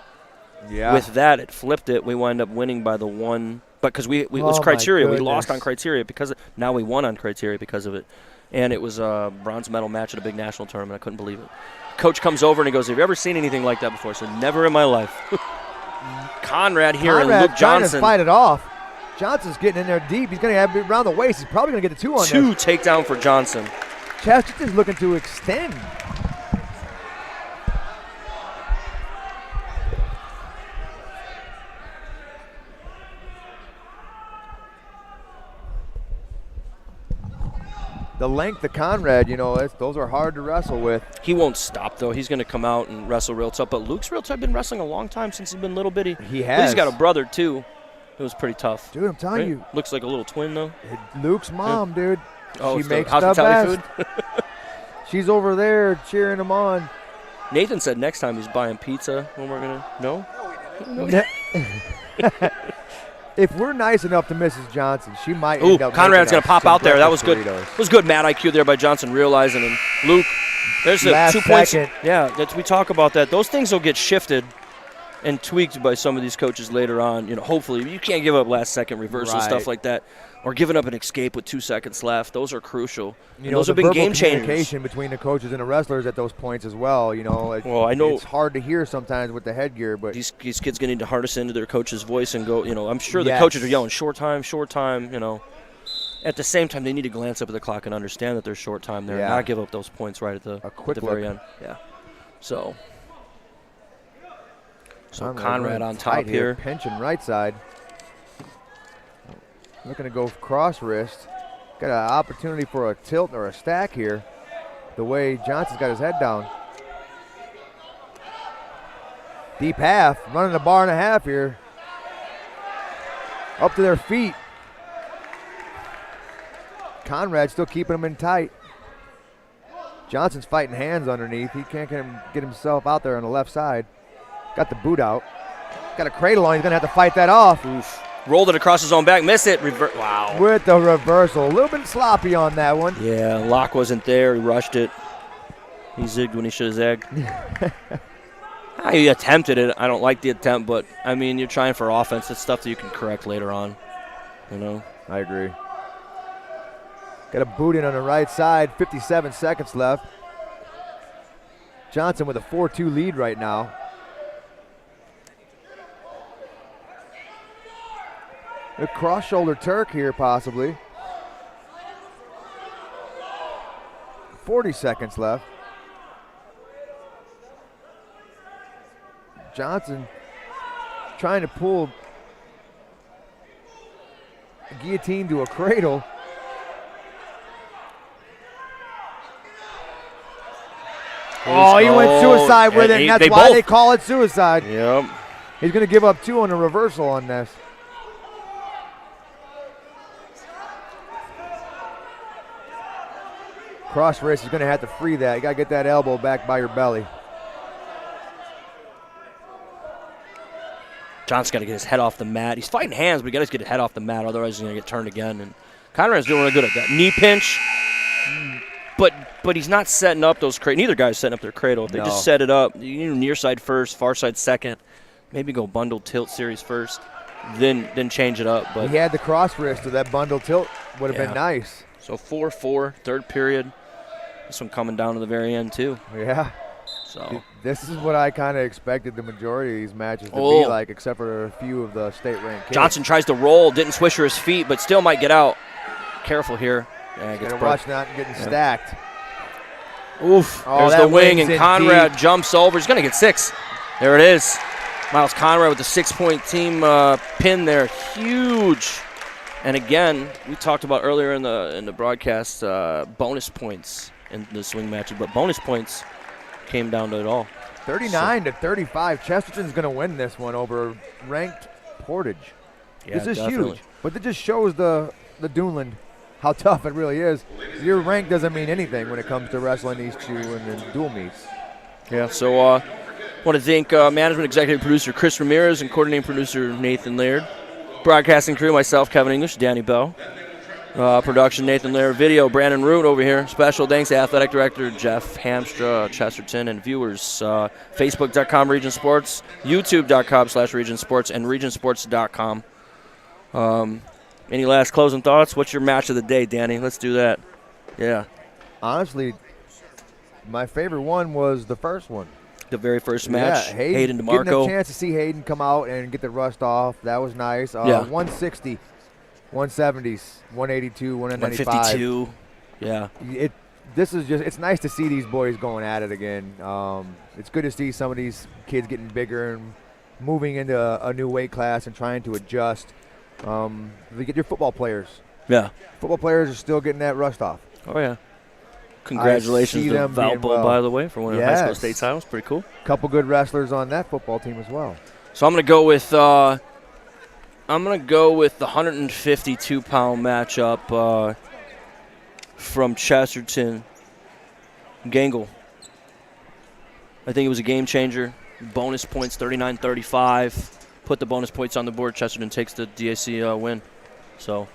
Yeah. With that, it flipped it. We wind up winning by the one, but because it was criteria. We lost on criteria now we won on criteria because of it. And it was a bronze medal match at a big national tournament. I couldn't believe it. Coach comes over and he goes, "Have you ever seen anything like that before?" I said, "Never in my life." Conrad here and Luke Johnson. Trying to fight it off. Johnson's getting in there deep. He's going to have it around the waist. He's probably going to get the 2 on this. 2 takedown for Johnson. Chesterton's looking to extend. The length of Conrad, those are hard to wrestle with. He won't stop, though. He's going to come out and wrestle real tough. But Luke's real tough. Been wrestling a long time since he's been little bitty. He has. He's got a brother, too. It was pretty tough. Dude, I'm telling you. Looks like a little twin, though. Luke's mom, dude. Oh, she makes the best. Food? She's over there cheering him on. Nathan said next time he's buying pizza when we're going to. No? No, we didn't. If we're nice enough to Mrs. Johnson, she might end up Conrad's going to pop out there. That was good. Burritos. It was good mad IQ there by Johnson realizing. And Luke, there's the Last 2 points. second. Yeah, we talk about that. Those things will get shifted and tweaked by some of these coaches later on. Hopefully. You can't give up last-second reversal, stuff like that, or giving up an escape with 2 seconds left. Those are crucial. Those have been game changers. Communication between the coaches and the wrestlers at those points as well. Well, I know it's hard to hear sometimes with the headgear, but these kids going to need to harness into their coach's voice and go. I'm sure the coaches are yelling short time. At the same time, they need to glance up at the clock and understand that there's short time there, and not give up those points right at the very end. Yeah. So Conrad on top here. Pinching right side. Looking to go cross wrist. Got an opportunity for a tilt or a stack here. The way Johnson's got his head down. Deep half. Running a bar and a half here. Up to their feet. Conrad still keeping him in tight. Johnson's fighting hands underneath. He can't get himself out there on the left side. Got the boot out. Got a cradle on. He's going to have to fight that off. Oof. Rolled it across his own back. Missed it. Wow. With the reversal. A little bit sloppy on that one. Yeah, lock wasn't there. He rushed it. He zigged when he should have zagged. He attempted it. I don't like the attempt, but, you're trying for offense. It's stuff that you can correct later on. I agree. Got a boot in on the right side. 57 seconds left. Johnson with a 4-2 lead right now. A cross-shoulder Turk here, possibly. 40 seconds left. Johnson trying to pull a guillotine to a cradle. He went suicide with it, and that's why they call it suicide. Yep. He's going to give up 2 on a reversal on this. Cross wrist is going to have to free that. You got to get that elbow back by your belly. Johnson's got to get his head off the mat. He's fighting hands, but he got to get his head off the mat, otherwise he's going to get turned again. And Conrad's doing really good at that. Knee pinch, but he's not setting up those cradles. Neither guy's setting up their cradle. If they just set it up, near side first, far side second, maybe go bundle tilt series first, then change it up. But he had the cross wrist, so that bundle tilt would have been nice. So 4-4, third period. This one coming down to the very end, too. Yeah. So this is what I kind of expected the majority of these matches to be like, except for a few of the state-ranked kids. Johnson tries to roll, didn't swisher his feet, but still might get out. Careful here. Yeah, gonna watch not getting stacked. Oof. There's the wing, and Conrad jumps over. He's going to get 6. There it is. Miles Conrad with the 6-point team pin there. Huge. And again, we talked about earlier in the broadcast bonus points in the swing matches, but bonus points came down to it all. 39-35. Chesterton's going to win this one over ranked Portage. Yeah, this is huge. But it just shows the Duneland how tough it really is. Your rank doesn't mean anything when it comes to wrestling these two and then dual meets. Yeah, so I want to thank management executive producer Chris Ramirez and coordinating producer Nathan Laird. Broadcasting crew, myself, Kevin English, Danny Bell. Production, Nathan Laird. Video, Brandon Root over here. Special thanks to Athletic Director Jeff Hamstra, Chesterton, and viewers. Facebook.com, Region Sports, YouTube.com/Region Sports, and RegionSports.com. Any last closing thoughts? What's your match of the day, Danny? Let's do that. Yeah. Honestly, my favorite one was the first one. The very first match, Hayden DeMarco. Getting a chance to see Hayden come out and get the rust off, that was nice. 160, 170s, 182, 195. 152. Yeah. It's nice to see these boys going at it again. It's good to see some of these kids getting bigger and moving into a new weight class and trying to adjust. You get your football players. Yeah. Football players are still getting that rust off. Oh, yeah. Congratulations to Valpo, by the way, for winning high school state titles. Pretty cool. Couple good wrestlers on that football team as well. So I'm going to go with the 152-pound matchup from Chesterton, Gangle. I think it was a game changer. Bonus points, 39-35. Put the bonus points on the board. Chesterton takes the DAC win. So.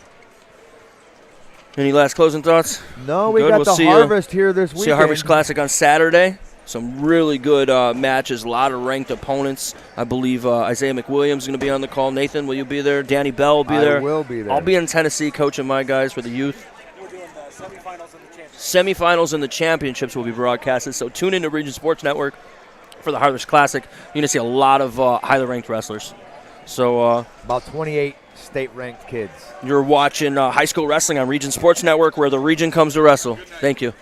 Any last closing thoughts? No, we got the Harvest here this weekend. See a Harvest Classic on Saturday. Some really good matches, a lot of ranked opponents. I believe Isaiah McWilliams is going to be on the call. Nathan, will you be there? Danny Bell will be there. I will be there. I'll be in Tennessee coaching my guys for the youth. We're doing the semifinals and the championships. Semifinals and the championships will be broadcasted. So tune into Region Sports Network for the Harvest Classic. You're going to see a lot of highly ranked wrestlers. So about 28 state-ranked kids. You're watching high school wrestling on Region Sports Network, where the region comes to wrestle. Thank you.